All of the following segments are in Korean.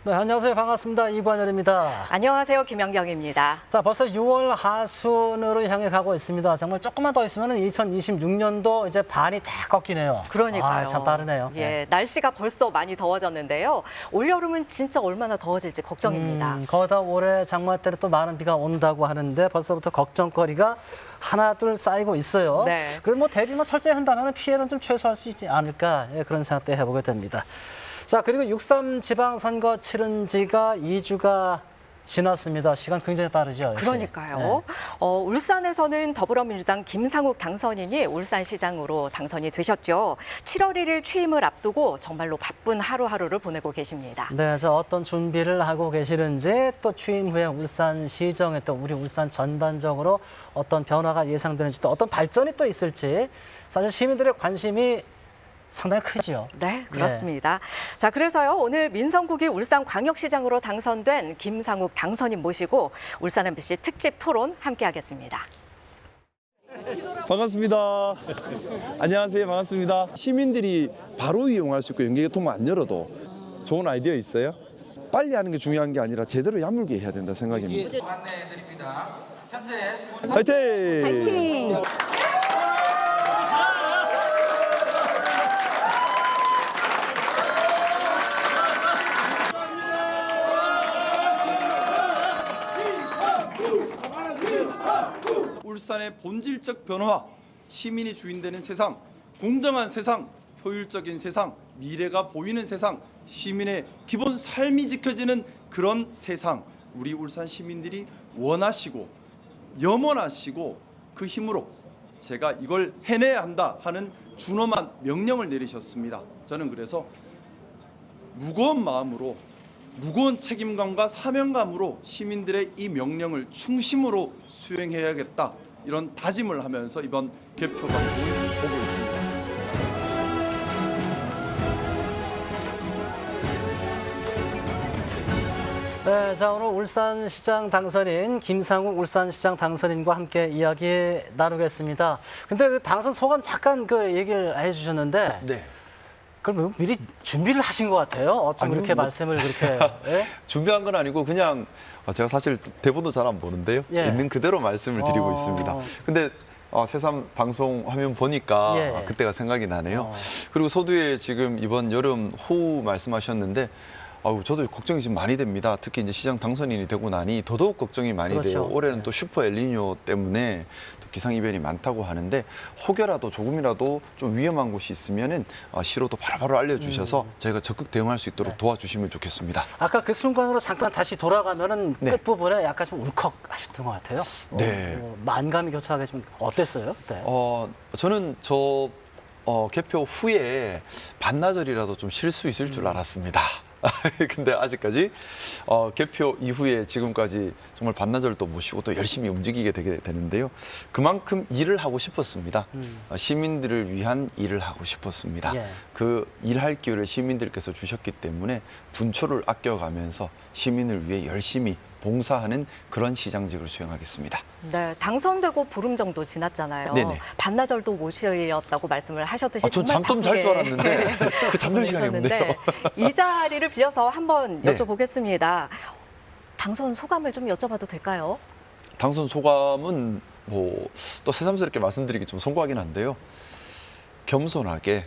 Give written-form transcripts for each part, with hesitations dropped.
네, 안녕하세요. 반갑습니다. 이관열입니다. 안녕하세요. 김연경입니다. 자, 벌써 6월 하순으로 향해 가고 있습니다. 정말 조금만 더 있으면 2026년도 이제 반이 다 꺾이네요. 그러니까요. 참 빠르네요. 예, 네. 날씨가 벌써 많이 더워졌는데요. 올여름은 진짜 얼마나 더워질지 걱정입니다. 거기다 올해 장마 때는 또 많은 비가 온다고 하는데 벌써부터 걱정거리가 하나 둘 쌓이고 있어요. 네. 그래도 뭐 대비만 철저히 한다면 피해는 좀 최소화할 수 있지 않을까, 그런 생각도 해보게 됩니다. 자, 그리고 6.3 지방선거 치른 지가 2주가 지났습니다. 시간 굉장히 빠르죠. 역시. 그러니까요. 네. 울산에서는 더불어민주당 김상욱 당선인이 울산시장으로 당선이 되셨죠. 7월 1일 취임을 앞두고 정말로 바쁜 하루하루를 보내고 계십니다. 네, 그래서 어떤 준비를 하고 계시는지, 또 취임 후에 울산시정에 또 우리 울산 전반적으로 어떤 변화가 예상되는지, 또 어떤 발전이 또 있을지, 사실 시민들의 관심이 상당히 크죠. 네, 그렇습니다. 자, 그래서요, 오늘 민성국이 울산광역시장으로 당선된 김상욱 당선인 모시고 울산 MBC 특집 토론 함께하겠습니다. 반갑습니다. 안녕하세요. 반갑습니다. 시민들이 바로 이용할 수 있고 연계교통만 안 열어도 좋은 아이디어 있어요? 빨리 하는 게 중요한 게 아니라 제대로 야물게 해야 된다 생각입니다. 안내해 드립니다. 현재 화이팅! 파이팅! 울산의 본질적 변화, 시민이 주인되는 세상, 공정한 세상, 효율적인 세상, 미래가 보이는 세상, 시민의 기본 삶이 지켜지는 그런 세상, 우리 울산 시민들이 원하시고 염원하시고 그 힘으로 제가 이걸 해내야 한다 하는 준엄한 명령을 내리셨습니다. 저는 그래서 무거운 마음으로, 무거운 책임감과 사명감으로 시민들의 이 명령을 충심으로 수행해야겠다, 이런 다짐을 하면서 이번 개표 방송을 보고 있습니다. 네, 자, 오늘 울산시장 당선인 김상욱 울산시장 당선인과 함께 이야기 나누겠습니다. 근데 그 당선 소감 잠깐 그 얘기를 해주셨는데, 네. 그럼 미리 준비를 하신 것 같아요. 어쩜 아니요, 그렇게 뭐- 말씀을 그렇게? 예? 준비한 건 아니고 그냥 제가 사실 대본도 잘 안 보는데요. 예. 있는 그대로 말씀을 드리고 있습니다. 근데 새삼 방송 화면 보니까 예. 그때가 생각이 나네요. 그리고 서두에 지금 이번 여름 호우 말씀하셨는데 저도 걱정이 지금 많이 됩니다. 특히 이제 시장 당선인이 되고 나니 더더욱 걱정이 많이 그렇죠. 돼요. 올해는 네. 또 슈퍼 엘니뇨 때문에 또 기상이변이 많다고 하는데 혹여라도 조금이라도 좀 위험한 곳이 있으면은 시로도 바로바로 알려주셔서 저희가 적극 대응할 수 있도록 도와주시면 좋겠습니다. 아까 그 순간으로 잠깐 다시 돌아가면은 네. 끝부분에 약간 좀 울컥하셨던 것 같아요. 네. 만감이 교차하게 좀 어땠어요? 네. 저는 개표 후에 반나절이라도 좀 쉴 수 있을 줄 알았습니다. 근데 아직까지 개표 이후에 지금까지 정말 반나절도 못 쉬고 또 열심히 움직이게 되게 되는데요. 그만큼 일을 하고 싶었습니다. 시민들을 위한 일을 하고 싶었습니다. 예. 그 일할 기회를 시민들께서 주셨기 때문에 분초를 아껴가면서 시민을 위해 열심히 봉사하는 그런 시장직을 수행하겠습니다. 네, 당선되고 보름 정도 지났잖아요. 네네. 반나절도 못 쉬었다고 말씀을 하셨듯이 전 정말 잠 좀 잘 줄 바쁘게 알았는데 그 잠들 시간이 없네요. 보내셨는데 이 자리를 빌려서 한번 네. 여쭤보겠습니다. 당선 소감을 좀 여쭤봐도 될까요? 당선 소감은 또 새삼스럽게 말씀드리기 좀 송구하긴 한데요. 겸손하게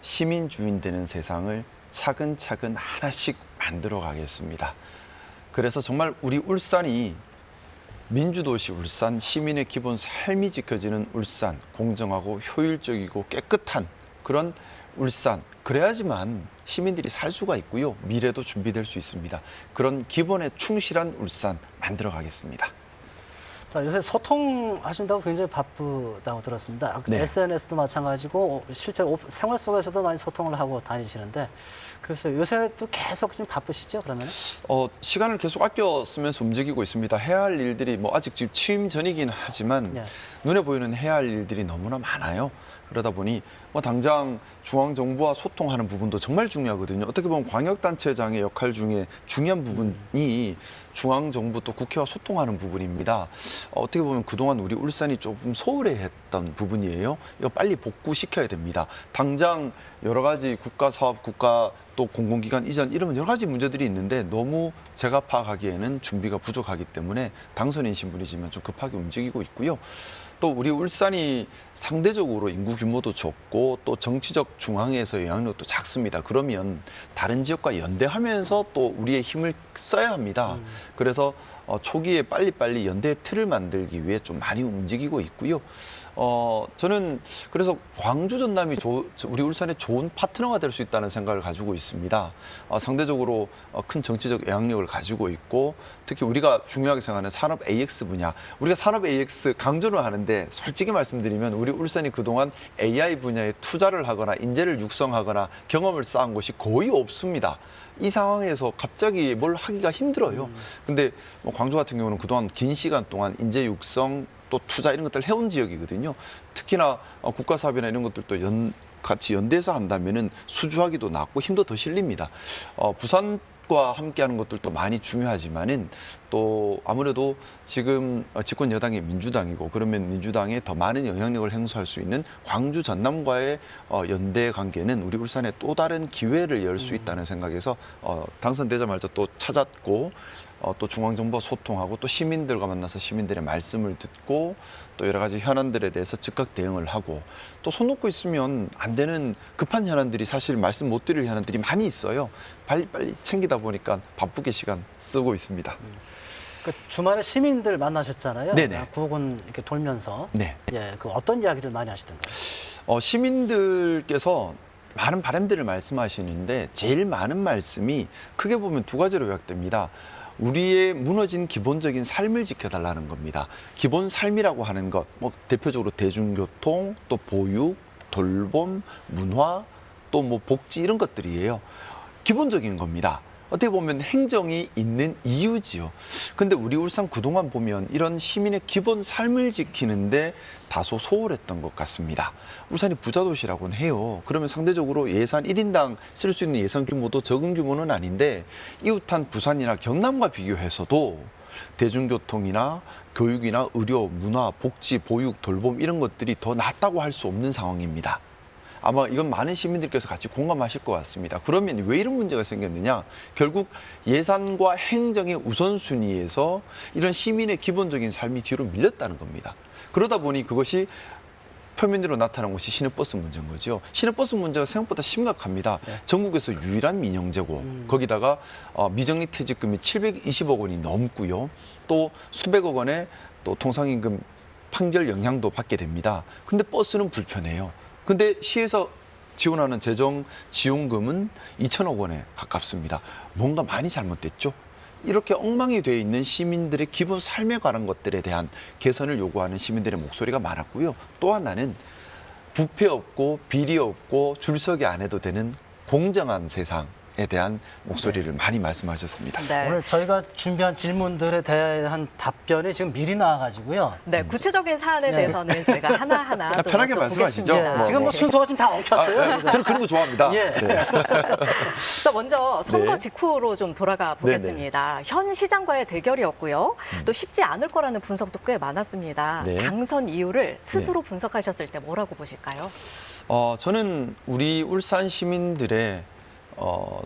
시민 주인 되는 세상을 차근차근 하나씩 만들어 가겠습니다. 그래서 정말 우리 울산이 민주도시 울산, 시민의 기본 삶이 지켜지는 울산, 공정하고 효율적이고 깨끗한 그런 울산, 그래야지만 시민들이 살 수가 있고요. 미래도 준비될 수 있습니다. 그런 기본에 충실한 울산 만들어 가겠습니다. 자, 요새 소통하신다고 굉장히 바쁘다고 들었습니다. 네. SNS도 마찬가지고 실제 생활 속에서도 많이 소통을 하고 다니시는데, 그래서 요새 또 계속 좀 바쁘시죠, 그러면? 시간을 계속 아껴 쓰면서 움직이고 있습니다. 해야 할 일들이 아직 지금 취임 전이긴 하지만 네. 눈에 보이는 해야 할 일들이 너무나 많아요. 그러다 보니 당장 중앙정부와 소통하는 부분도 정말 중요하거든요. 어떻게 보면 광역단체장의 역할 중에 중요한 부분이 중앙정부 또 국회와 소통하는 부분입니다. 어떻게 보면 그동안 우리 울산이 조금 소홀해했던 부분이에요. 이거 빨리 복구시켜야 됩니다. 당장 여러 가지 국가 사업, 국가 또 또 공공기관 이전 이런 여러 가지 문제들이 있는데 너무 제가 파악하기에는 준비가 부족하기 때문에 당선인 신분이지만 좀 급하게 움직이고 있고요. 또 우리 울산이 상대적으로 인구 규모도 적고 또 정치적 중앙에서 영향력도 작습니다. 그러면 다른 지역과 연대하면서 또 우리의 힘을 써야 합니다. 그래서 초기에 빨리빨리 연대의 틀을 만들기 위해 좀 많이 움직이고 있고요. 저는 그래서 광주 전남이 우리 울산의 좋은 파트너가 될 수 있다는 생각을 가지고 있습니다. 상대적으로 큰 정치적 영향력을 가지고 있고 특히 우리가 중요하게 생각하는 산업 AX 분야. 우리가 산업 AX 강조를 하는데 솔직히 말씀드리면 우리 울산이 그동안 AI 분야에 투자를 하거나 인재를 육성하거나 경험을 쌓은 곳이 거의 없습니다. 이 상황에서 갑자기 뭘 하기가 힘들어요. 근데 뭐 광주 같은 경우는 그동안 긴 시간 동안 인재 육성 또 투자 이런 것들을 해온 지역이거든요. 특히나 국가 사업이나 이런 것들도 같이 연대해서 한다면은 수주하기도 낫고 힘도 더 실립니다. 부산과 함께하는 것들도 많이 중요하지만은 또 아무래도 지금 집권 여당이 민주당이고 그러면 민주당에 더 많은 영향력을 행사할 수 있는 광주 전남과의 연대 관계는 우리 울산에 또 다른 기회를 열 수 있다는 생각에서 당선되자마자 또 찾았고 또 중앙정부와 소통하고 또 시민들과 만나서 시민들의 말씀을 듣고 또 여러 가지 현안들에 대해서 즉각 대응을 하고 또 손 놓고 있으면 안 되는 급한 현안들이 사실 말씀 못 드릴 현안들이 많이 있어요. 빨리빨리 챙기다 보니까 바쁘게 시간 쓰고 있습니다. 그 주말에 시민들 만나셨잖아요. 네네. 구군 이렇게 돌면서. 네. 예, 그 어떤 이야기를 많이 하시던가요? 시민들께서 많은 바람들을 말씀하시는데 제일 많은 말씀이 크게 보면 두 가지로 요약됩니다. 우리의 무너진 기본적인 삶을 지켜달라는 겁니다. 기본 삶이라고 하는 것, 뭐 대표적으로 대중교통, 또 보육, 돌봄, 문화, 또 뭐 복지 이런 것들이에요. 기본적인 겁니다. 어떻게 보면 행정이 있는 이유지요. 근데 우리 울산 그동안 보면 이런 시민의 기본 삶을 지키는데 다소 소홀했던 것 같습니다. 울산이 부자 도시라고는 해요. 그러면 상대적으로 예산 1인당 쓸 수 있는 예산 규모도 적은 규모는 아닌데 이웃한 부산이나 경남과 비교해서도 대중교통이나 교육이나 의료, 문화, 복지, 보육, 돌봄 이런 것들이 더 낫다고 할 수 없는 상황입니다. 아마 이건 많은 시민들께서 같이 공감하실 것 같습니다. 그러면 왜 이런 문제가 생겼느냐? 결국 예산과 행정의 우선순위에서 이런 시민의 기본적인 삶이 뒤로 밀렸다는 겁니다. 그러다 보니 그것이 표면으로 나타난 것이 시내버스 문제인 거죠. 시내버스 문제가 생각보다 심각합니다. 전국에서 유일한 민영재고 거기다가 미정리 퇴직금이 720억 원이 넘고요. 또 수백억 원의 또 통상임금 판결 영향도 받게 됩니다. 근데 버스는 불편해요. 근데 시에서 지원하는 재정 지원금은 2천억 원에 가깝습니다. 뭔가 많이 잘못됐죠. 이렇게 엉망이 되어 있는 시민들의 기본 삶에 관한 것들에 대한 개선을 요구하는 시민들의 목소리가 많았고요. 또 하나는 부패 없고 비리 없고 줄서기 안 해도 되는 공정한 세상에 대한 목소리를 많이 말씀하셨습니다. 네. 오늘 저희가 준비한 질문들에 대한 답변이 지금 미리 나와가지고요. 네, 구체적인 사안에 네. 대해서는 저희가 하나하나 또 편하게 말씀하시죠. 여쭤보겠습니다. 뭐, 지금 뭐 순서가 지금 다 엉켰어요. 저는 그런 거 좋아합니다. 예. 네. 자, 먼저 선거 네. 직후로 좀 돌아가 보겠습니다. 현 시장과의 대결이었고요. 또 쉽지 않을 거라는 분석도 꽤 많았습니다. 네. 당선 이유를 스스로 분석하셨을 때 뭐라고 보실까요? 저는 우리 울산 시민들의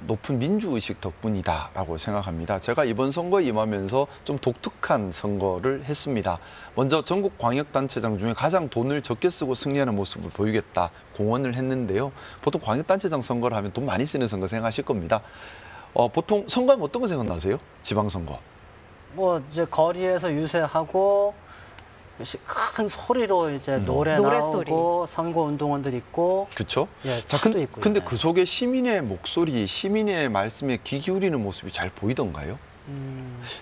높은 민주의식 덕분이다라고 생각합니다. 제가 이번 선거에 임하면서 좀 독특한 선거를 했습니다. 먼저 전국 광역단체장 중에 가장 돈을 적게 쓰고 승리하는 모습을 보이겠다 공언을 했는데요. 보통 광역단체장 선거를 하면 돈 많이 쓰는 선거 생각하실 겁니다. 보통 선거하면 어떤 거 생각나세요? 지방선거. 뭐 이제 거리에서 유세하고 큰 소리로 이제 노래 노랫소리. 나오고 선거 운동원들 있고 그렇죠? 예, 자, 차도 있고요. 근데 네. 그 속에 시민의 목소리, 시민의 말씀에 귀 기울이는 모습이 잘 보이던가요?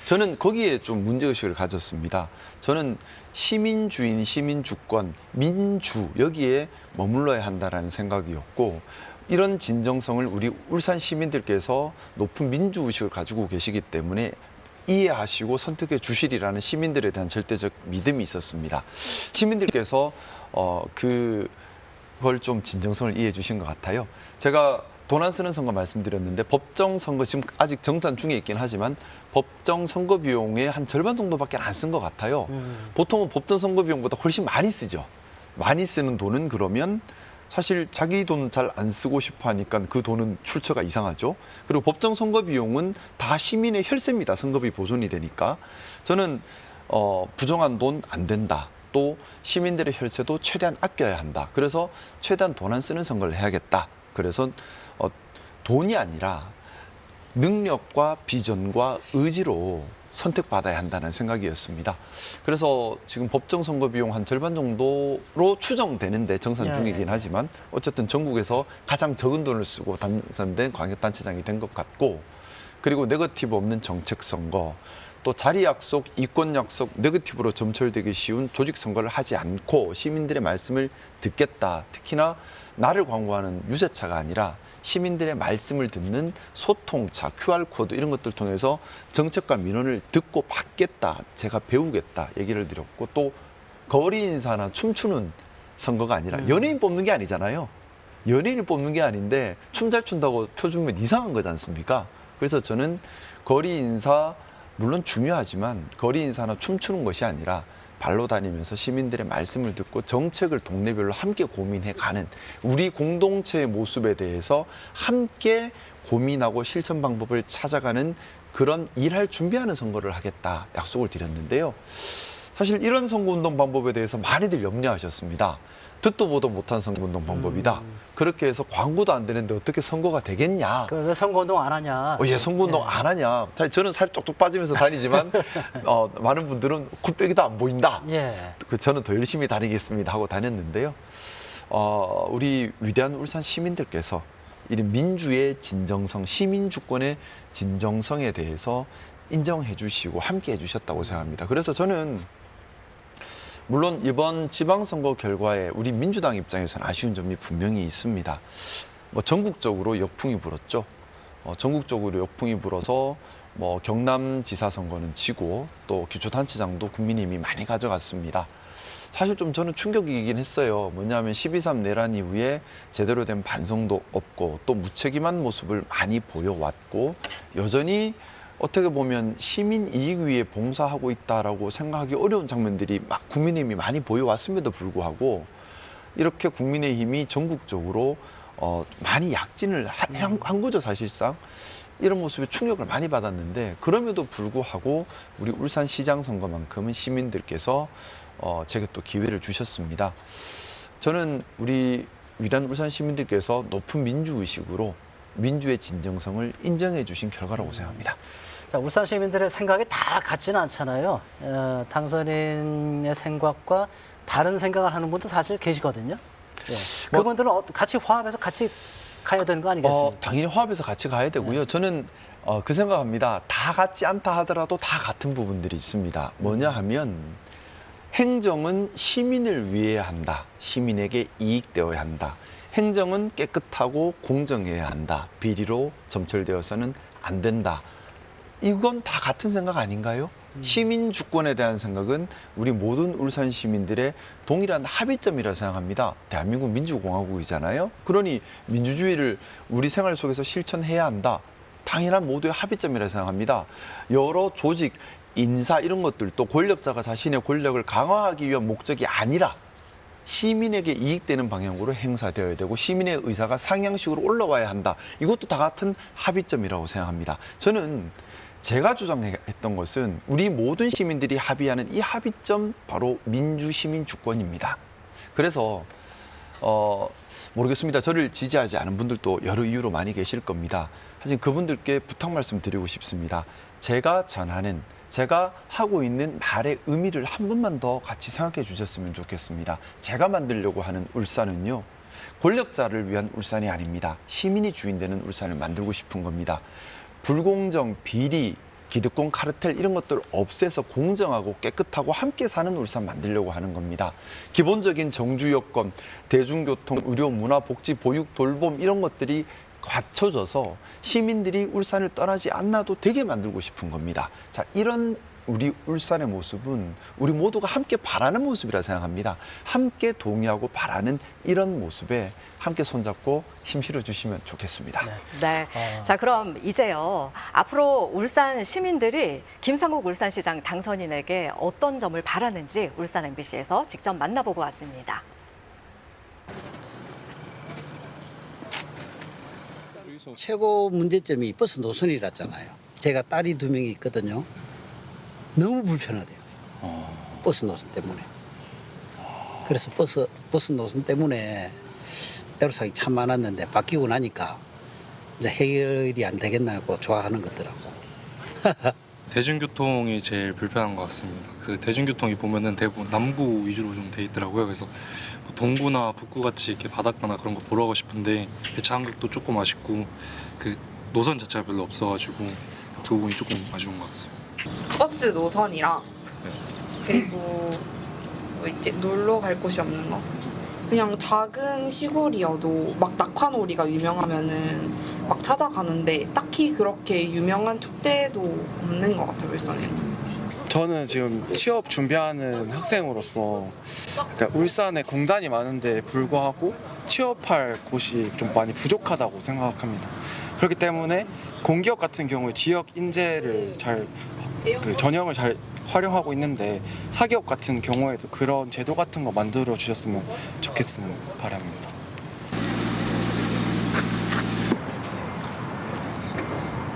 저는 거기에 좀 문제의식을 가졌습니다. 저는 시민주인, 시민주권, 민주 여기에 머물러야 한다라는 생각이었고 이런 진정성을 우리 울산 시민들께서 높은 민주의식을 가지고 계시기 때문에 이해하시고 선택해 주시리라는 시민들에 대한 절대적 믿음이 있었습니다. 시민들께서 그걸 좀 진정성을 이해해 주신 것 같아요. 제가 돈 안 쓰는 선거 말씀드렸는데 법정 선거 지금 아직 정산 중에 있긴 하지만 법정 선거 비용의 한 절반 정도밖에 안 쓴 것 같아요. 보통은 법정 선거 비용보다 훨씬 많이 쓰죠. 많이 쓰는 돈은 그러면 사실 자기 돈 잘 안 쓰고 싶어 하니까 그 돈은 출처가 이상하죠. 그리고 법정 선거 비용은 다 시민의 혈세입니다. 선거비 보존이 되니까. 저는 부정한 돈 안 된다. 또 시민들의 혈세도 최대한 아껴야 한다. 그래서 최대한 돈 안 쓰는 선거를 해야겠다. 그래서 돈이 아니라 능력과 비전과 의지로 선택받아야 한다는 생각이었습니다. 그래서 지금 법정 선거 비용 한 절반 정도로 추정되는데 정산 중이긴 하지만 어쨌든 전국에서 가장 적은 돈을 쓰고 당선된 광역단체장이 된 것 같고, 그리고 네거티브 없는 정책 선거, 또 자리 약속, 이권 약속, 네거티브로 점철되기 쉬운 조직 선거를 하지 않고 시민들의 말씀을 듣겠다. 특히나 나를 광고하는 유세차가 아니라 시민들의 말씀을 듣는 소통차, QR코드 이런 것들 통해서 정책과 민원을 듣고 받겠다. 제가 배우겠다. 얘기를 드렸고, 또 거리 인사나 춤추는 선거가 아니라 연예인 뽑는 게 아니잖아요. 연예인을 뽑는 게 아닌데 춤 잘 춘다고 표 주면 이상한 거지 않습니까? 그래서 저는 거리 인사 물론 중요하지만 거리 인사나 춤추는 것이 아니라 발로 다니면서 시민들의 말씀을 듣고 정책을 동네별로 함께 고민해가는 우리 공동체의 모습에 대해서 함께 고민하고 실천 방법을 찾아가는 그런 일할 준비하는 선거를 하겠다 약속을 드렸는데요. 사실 이런 선거운동 방법에 대해서 많이들 염려하셨습니다. 듣도 보도 못한 선거운동 방법이다. 그렇게 해서 광고도 안 되는데 어떻게 선거가 되겠냐. 왜 선거운동 안 하냐. 예, 선거운동 안 하냐. 사실 저는 살이 쪽쪽 빠지면서 다니지만 많은 분들은 코빼기도 안 보인다. 예. 저는 더 열심히 다니겠습니다 하고 다녔는데요. 우리 위대한 울산 시민들께서 이 민주의 진정성, 시민주권의 진정성에 대해서 인정해 주시고 함께 해 주셨다고 생각합니다. 그래서 저는 물론 이번 지방선거 결과에 우리 민주당 입장에서는 아쉬운 점이 분명히 있습니다. 전국적으로 역풍이 불었죠. 전국적으로 역풍이 불어서 경남지사 선거는 지고 또 기초단체장도 국민의힘이 많이 가져갔습니다. 사실 좀 저는 충격이긴 했어요. 뭐냐면 12.3 내란 이후에 제대로 된 반성도 없고 또 무책임한 모습을 많이 보여왔고 여전히 어떻게 보면 시민 이익 위에 봉사하고 있다라고 생각하기 어려운 장면들이 막 국민의힘이 많이 보여왔음에도 불구하고 이렇게 국민의힘이 전국적으로 많이 약진을 한 거죠, 사실상. 이런 모습에 충격을 많이 받았는데 그럼에도 불구하고 우리 울산시장 선거만큼은 시민들께서 제게 또 기회를 주셨습니다. 저는 우리 위대한 울산 시민들께서 높은 민주의식으로 민주의 진정성을 인정해 주신 결과라고 생각합니다. 자, 울산 시민들의 생각이 다 같지는 않잖아요. 당선인의 생각과 다른 생각을 하는 분도 사실 계시거든요. 예. 그분들은 같이 화합해서 같이 가야 되는 거 아니겠습니까? 당연히 화합해서 같이 가야 되고요. 저는 그 생각합니다. 다 같지 않다 하더라도 다 같은 부분들이 있습니다. 뭐냐 하면 행정은 시민을 위해야 한다. 시민에게 이익되어야 한다. 행정은 깨끗하고 공정해야 한다. 비리로 점철되어서는 안 된다. 이건 다 같은 생각 아닌가요? 시민 주권에 대한 생각은 우리 모든 울산 시민들의 동일한 합의점이라 생각합니다. 대한민국 민주공화국이잖아요. 그러니 민주주의를 우리 생활 속에서 실천해야 한다. 당연한 모두의 합의점이라 생각합니다. 여러 조직, 인사 이런 것들도 권력자가 자신의 권력을 강화하기 위한 목적이 아니라 시민에게 이익되는 방향으로 행사되어야 되고 시민의 의사가 상향식으로 올라와야 한다. 이것도 다 같은 합의점이라고 생각합니다. 저는 제가 주장했던 것은 우리 모든 시민들이 합의하는 이 합의점 바로 민주시민주권입니다. 그래서 모르겠습니다. 저를 지지하지 않은 분들도 여러 이유로 많이 계실 겁니다. 하지만 그분들께 부탁 말씀 드리고 싶습니다. 제가 하고 있는 말의 의미를 한 번만 더 같이 생각해 주셨으면 좋겠습니다. 제가 만들려고 하는 울산은요. 권력자를 위한 울산이 아닙니다. 시민이 주인 되는 울산을 만들고 싶은 겁니다. 불공정, 비리, 기득권 카르텔 이런 것들 없애서 공정하고 깨끗하고 함께 사는 울산 만들려고 하는 겁니다. 기본적인 정주 여건, 대중교통, 의료, 문화, 복지, 보육, 돌봄 이런 것들이 갖춰져서 시민들이 울산을 떠나지 않아도 되게 만들고 싶은 겁니다. 자, 이런 우리 울산의 모습은 우리 모두가 함께 바라는 모습이라 생각합니다. 함께 동의하고 바라는 이런 모습에 함께 손잡고 힘실어 주시면 좋겠습니다. 네. 자, 그럼 이제요. 앞으로 울산 시민들이 김상욱 울산시장 당선인에게 어떤 점을 바라는지 울산 MBC에서 직접 만나보고 왔습니다. 최고 문제점이 버스 노선이랐잖아요. 제가 딸이 2명이 있거든요. 너무 불편하대요. 버스 노선 때문에. 그래서 버스 노선 때문에 애로사항이 참 많았는데 바뀌고 나니까 이제 해결이 안 되겠나고 좋아하는 것더라고. 대중교통이 제일 불편한 것 같습니다. 그 대중교통이 보면은 대부분 남부 위주로 좀 돼 있더라고요. 그래서 뭐 동부나 북구 같이 이렇게 바닷가나 그런 거 보러 가고 싶은데 배차간격도 조금 아쉽고 그 노선 자체가 별로 없어가지고 그 부분이 조금 아쉬운 것 같습니다. 버스 노선이랑 그리고 뭐 이제 놀러 갈 곳이 없는 거. 그냥 작은 시골이어도 막 낙화놀이가 유명하면은 막 찾아가는데 딱히 그렇게 유명한 축제도 없는 것 같아요, 울산에는. 저는 지금 취업 준비하는 학생으로서 그러니까 울산에 공단이 많은데 불구하고 취업할 곳이 좀 많이 부족하다고 생각합니다. 그렇기 때문에 공기업 같은 경우에 지역 인재를 전형을 잘 활용하고 있는데 사기업 같은 경우에도 그런 제도 같은 거 만들어 주셨으면 좋겠는 바람입니다.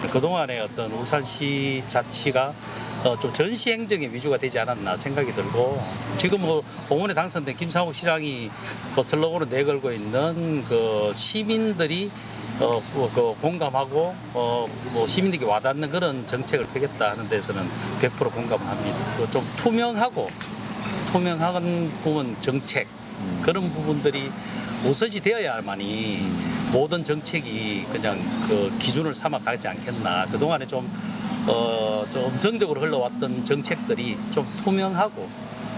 그동안의 어떤 울산시 자치가 좀 전시 행정의 위주가 되지 않았나 생각이 들고, 지금 뭐 공원에 당선된 김상욱 시장이 슬로건을 내걸고 있는 그 시민들이 그 공감하고 뭐 시민에게 와닿는 그런 정책을 펴겠다 하는 데서는 100% 공감을 합니다. 좀 투명한 부분 정책, 그런 부분들이 우선시 되어야만이 모든 정책이 그냥 그 기준을 삼아 가지 않겠나. 그동안에 좀 음성적으로 흘러왔던 정책들이 좀 투명하고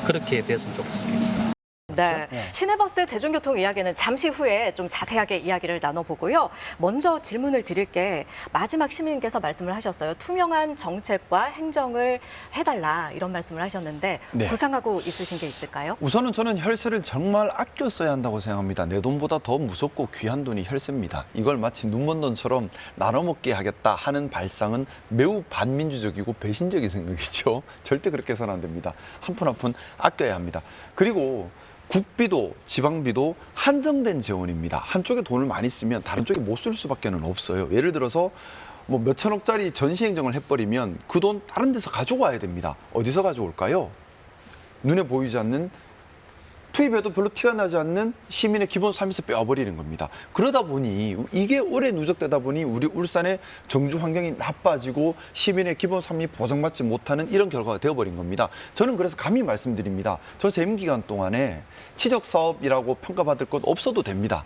그렇게 됐으면 좋겠습니다. 네, 시내버스 대중교통 이야기는 잠시 후에 좀 자세하게 이야기를 나눠보고요. 먼저 질문을 드릴게, 마지막 시민께서 말씀을 하셨어요. 투명한 정책과 행정을 해달라, 이런 말씀을 하셨는데 네. 구상하고 있으신 게 있을까요? 우선은 저는 혈세를 정말 아껴 써야 한다고 생각합니다. 내 돈보다 더 무섭고 귀한 돈이 혈세입니다. 이걸 마치 눈먼 돈처럼 나눠먹게 하겠다 하는 발상은 매우 반민주적이고 배신적인 생각이죠. 절대 그렇게 해서는 안 됩니다. 한 푼 한 푼 아껴야 합니다. 그리고 국비도 지방비도 한정된 재원입니다. 한쪽에 돈을 많이 쓰면 다른 쪽에 못 쓸 수밖에 없어요. 예를 들어서 뭐 몇천억짜리 전시 행정을 해버리면 그 돈 다른 데서 가져와야 됩니다. 어디서 가져올까요? 눈에 보이지 않는, 투입해도 별로 티가 나지 않는 시민의 기본 삶에서 빼어버리는 겁니다. 그러다 보니 이게 오래 누적되다 보니 우리 울산의 정주 환경이 나빠지고 시민의 기본 삶이 보장받지 못하는 이런 결과가 되어버린 겁니다. 저는 그래서 감히 말씀드립니다. 저 재임 기간 동안에 치적 사업이라고 평가받을 것 없어도 됩니다.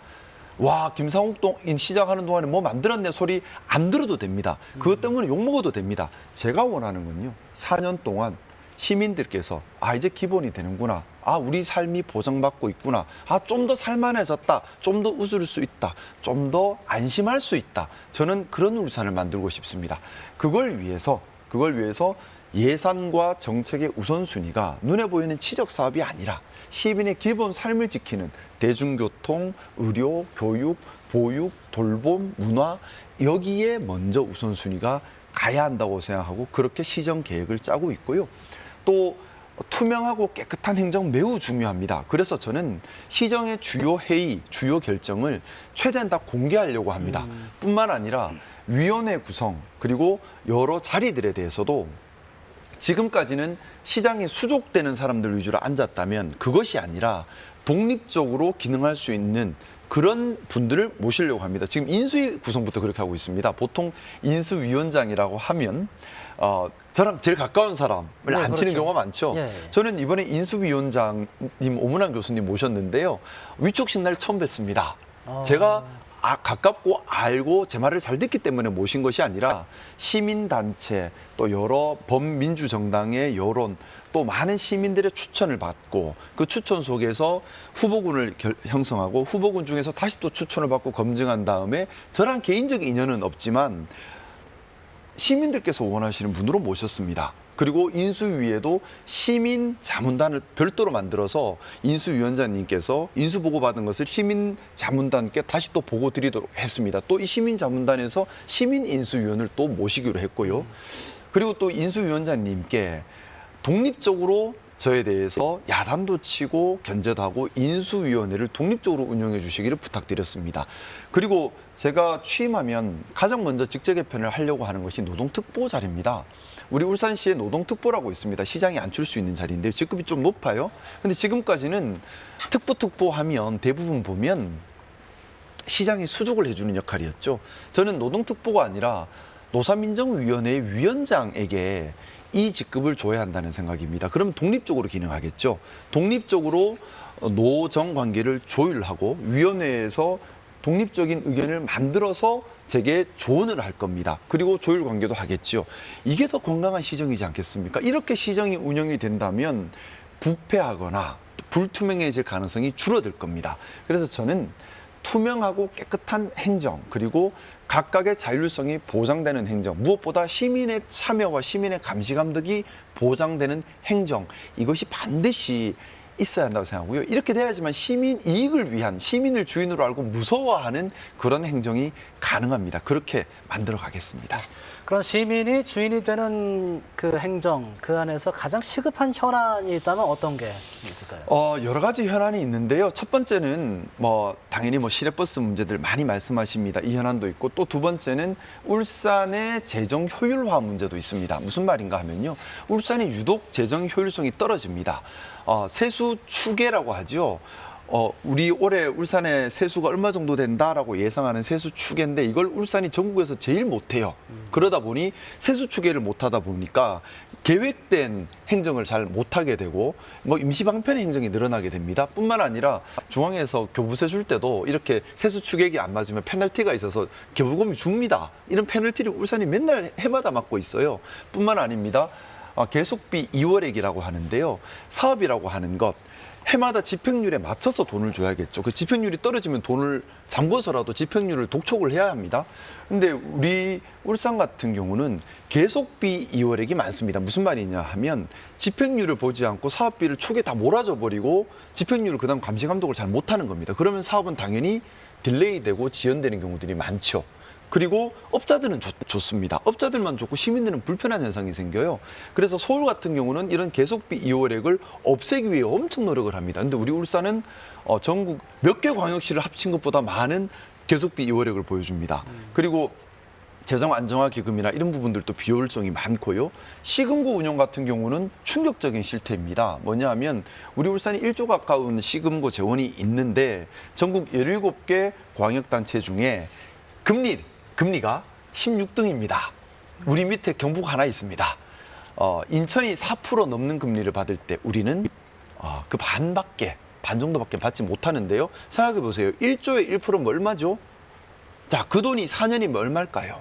와, 김상욱 시작하는 동안에 뭐 만들었네 소리 안 들어도 됩니다. 그것 때문에 욕먹어도 됩니다. 제가 원하는 건요, 4년 동안 시민들께서 이제 기본이 되는구나, 우리 삶이 보장받고 있구나, 좀 더 살만해졌다, 좀 더 웃을 수 있다, 좀 더 안심할 수 있다. 저는 그런 울산을 만들고 싶습니다. 그걸 위해서 예산과 정책의 우선순위가 눈에 보이는 치적 사업이 아니라 시민의 기본 삶을 지키는 대중교통, 의료, 교육, 보육, 돌봄, 문화, 여기에 먼저 우선순위가 가야 한다고 생각하고 그렇게 시정 계획을 짜고 있고요. 또 투명하고 깨끗한 행정 매우 중요합니다. 그래서 저는 시정의 주요 회의, 주요 결정을 최대한 다 공개하려고 합니다. 뿐만 아니라 위원회 구성, 그리고 여러 자리들에 대해서도 지금까지는 시장에 수족되는 사람들 위주로 앉았다면 그것이 아니라 독립적으로 기능할 수 있는 그런 분들을 모시려고 합니다. 지금 인수위 구성부터 그렇게 하고 있습니다. 보통 인수위원장이라고 하면 저랑 제일 가까운 사람을 앉히는 그렇죠. 경우가 많죠. 예. 저는 이번에 인수위원장님 오문환 교수님 모셨는데요. 위촉신 날 처음 뵀습니다. 제가 가깝고 알고 제 말을 잘 듣기 때문에 모신 것이 아니라 시민단체, 또 여러 범민주정당의 여론, 또 많은 시민들의 추천을 받고 그 추천 속에서 후보군을 형성하고 후보군 중에서 다시 또 추천을 받고 검증한 다음에 저랑 개인적 인연은 없지만 시민들께서 원하시는 분으로 모셨습니다. 그리고 인수위에도 시민 자문단을 별도로 만들어서 인수위원장님께서 인수 보고 받은 것을 시민 자문단께 다시 또 보고 드리도록 했습니다. 또 이 시민 자문단에서 시민 인수위원을 또 모시기로 했고요. 그리고 또 인수위원장님께 독립적으로 저에 대해서 야단도 치고 견제도 하고 인수위원회를 독립적으로 운영해 주시기를 부탁드렸습니다. 그리고 제가 취임하면 가장 먼저 직제 개편을 하려고 하는 것이 노동특보 자리입니다. 우리 울산시에 노동특보라고 있습니다. 시장이 앉힐 수 있는 자리인데요. 직급이 좀 높아요. 근데 지금까지는 특보 하면 대부분 보면 시장이 수족을 해주는 역할이었죠. 저는 노동특보가 아니라 노사민정위원회 위원장에게 이 직급을 줘야 한다는 생각입니다. 그러면 독립적으로 기능하겠죠. 독립적으로 노정 관계를 조율하고 위원회에서 독립적인 의견을 만들어서 제게 조언을 할 겁니다. 그리고 조율 관계도 하겠죠. 이게 더 건강한 시정이지 않겠습니까? 이렇게 시정이 운영이 된다면 부패하거나 불투명해질 가능성이 줄어들 겁니다. 그래서 저는 투명하고 깨끗한 행정, 그리고 각각의 자율성이 보장되는 행정, 무엇보다 시민의 참여와 시민의 감시 감독이 보장되는 행정, 이것이 반드시 있어야 한다고 생각하고요. 이렇게 돼야지만 시민 이익을 위한, 시민을 주인으로 알고 무서워하는 그런 행정이 가능합니다. 그렇게 만들어 가겠습니다. 그런 시민이 주인이 되는 그 행정, 그 안에서 가장 시급한 현안이 있다면 어떤 게 있을까요? 여러 가지 현안이 있는데요. 첫 번째는 당연히 시내버스 문제들 많이 말씀하십니다. 이 현안도 있고, 또 두 번째는 울산의 재정 효율화 문제도 있습니다. 무슨 말인가 하면요. 울산이 유독 재정 효율성이 떨어집니다. 세수 추계라고 하죠. 우리 올해 울산의 세수가 얼마 정도 된다라고 예상하는 세수 추계인데 이걸 울산이 전국에서 제일 못해요. 그러다 보니 세수 추계를 못하다 보니까 계획된 행정을 잘 못하게 되고 임시 방편의 행정이 늘어나게 됩니다. 뿐만 아니라 중앙에서 교부세 줄 때도 이렇게 세수 추계액이 안 맞으면 페널티가 있어서 교부금이 줍니다. 이런 페널티를 울산이 맨날 해마다 맞고 있어요. 뿐만 아닙니다. 계속비 2월액이라고 하는데요. 사업이라고 하는 것, 해마다 집행률에 맞춰서 돈을 줘야겠죠. 그 집행률이 떨어지면 돈을 잠궈서라도 집행률을 독촉을 해야 합니다. 근데 우리 울산 같은 경우는 계속비 2월액이 많습니다. 무슨 말이냐 하면 집행률을 보지 않고 사업비를 초기에 다 몰아줘 버리고 집행률을 그다음 감시 감독을 잘 못하는 겁니다. 그러면 사업은 당연히 딜레이되고 지연되는 경우들이 많죠. 그리고 업자들은 좋습니다. 업자들만 좋고 시민들은 불편한 현상이 생겨요. 그래서 서울 같은 경우는 이런 계속비 2월액을 없애기 위해 엄청 노력을 합니다. 근데 우리 울산은 전국 몇 개 광역시를 합친 것보다 많은 계속비 2월액을 보여줍니다. 그리고 재정 안정화 기금이나 이런 부분들도 비효율성이 많고요. 시금고 운영 같은 경우는 충격적인 실태입니다. 뭐냐 하면 우리 울산이 1조 가까운 시금고 재원이 있는데 전국 17개 광역단체 중에 금리가 16등입니다. 우리 밑에 경북 하나 있습니다. 인천이 4% 넘는 금리를 받을 때 우리는 그 반 정도밖에 받지 못하는데요. 생각해 보세요. 1조에 1%면 얼마죠? 자, 그 돈이 4년이면 얼마일까요?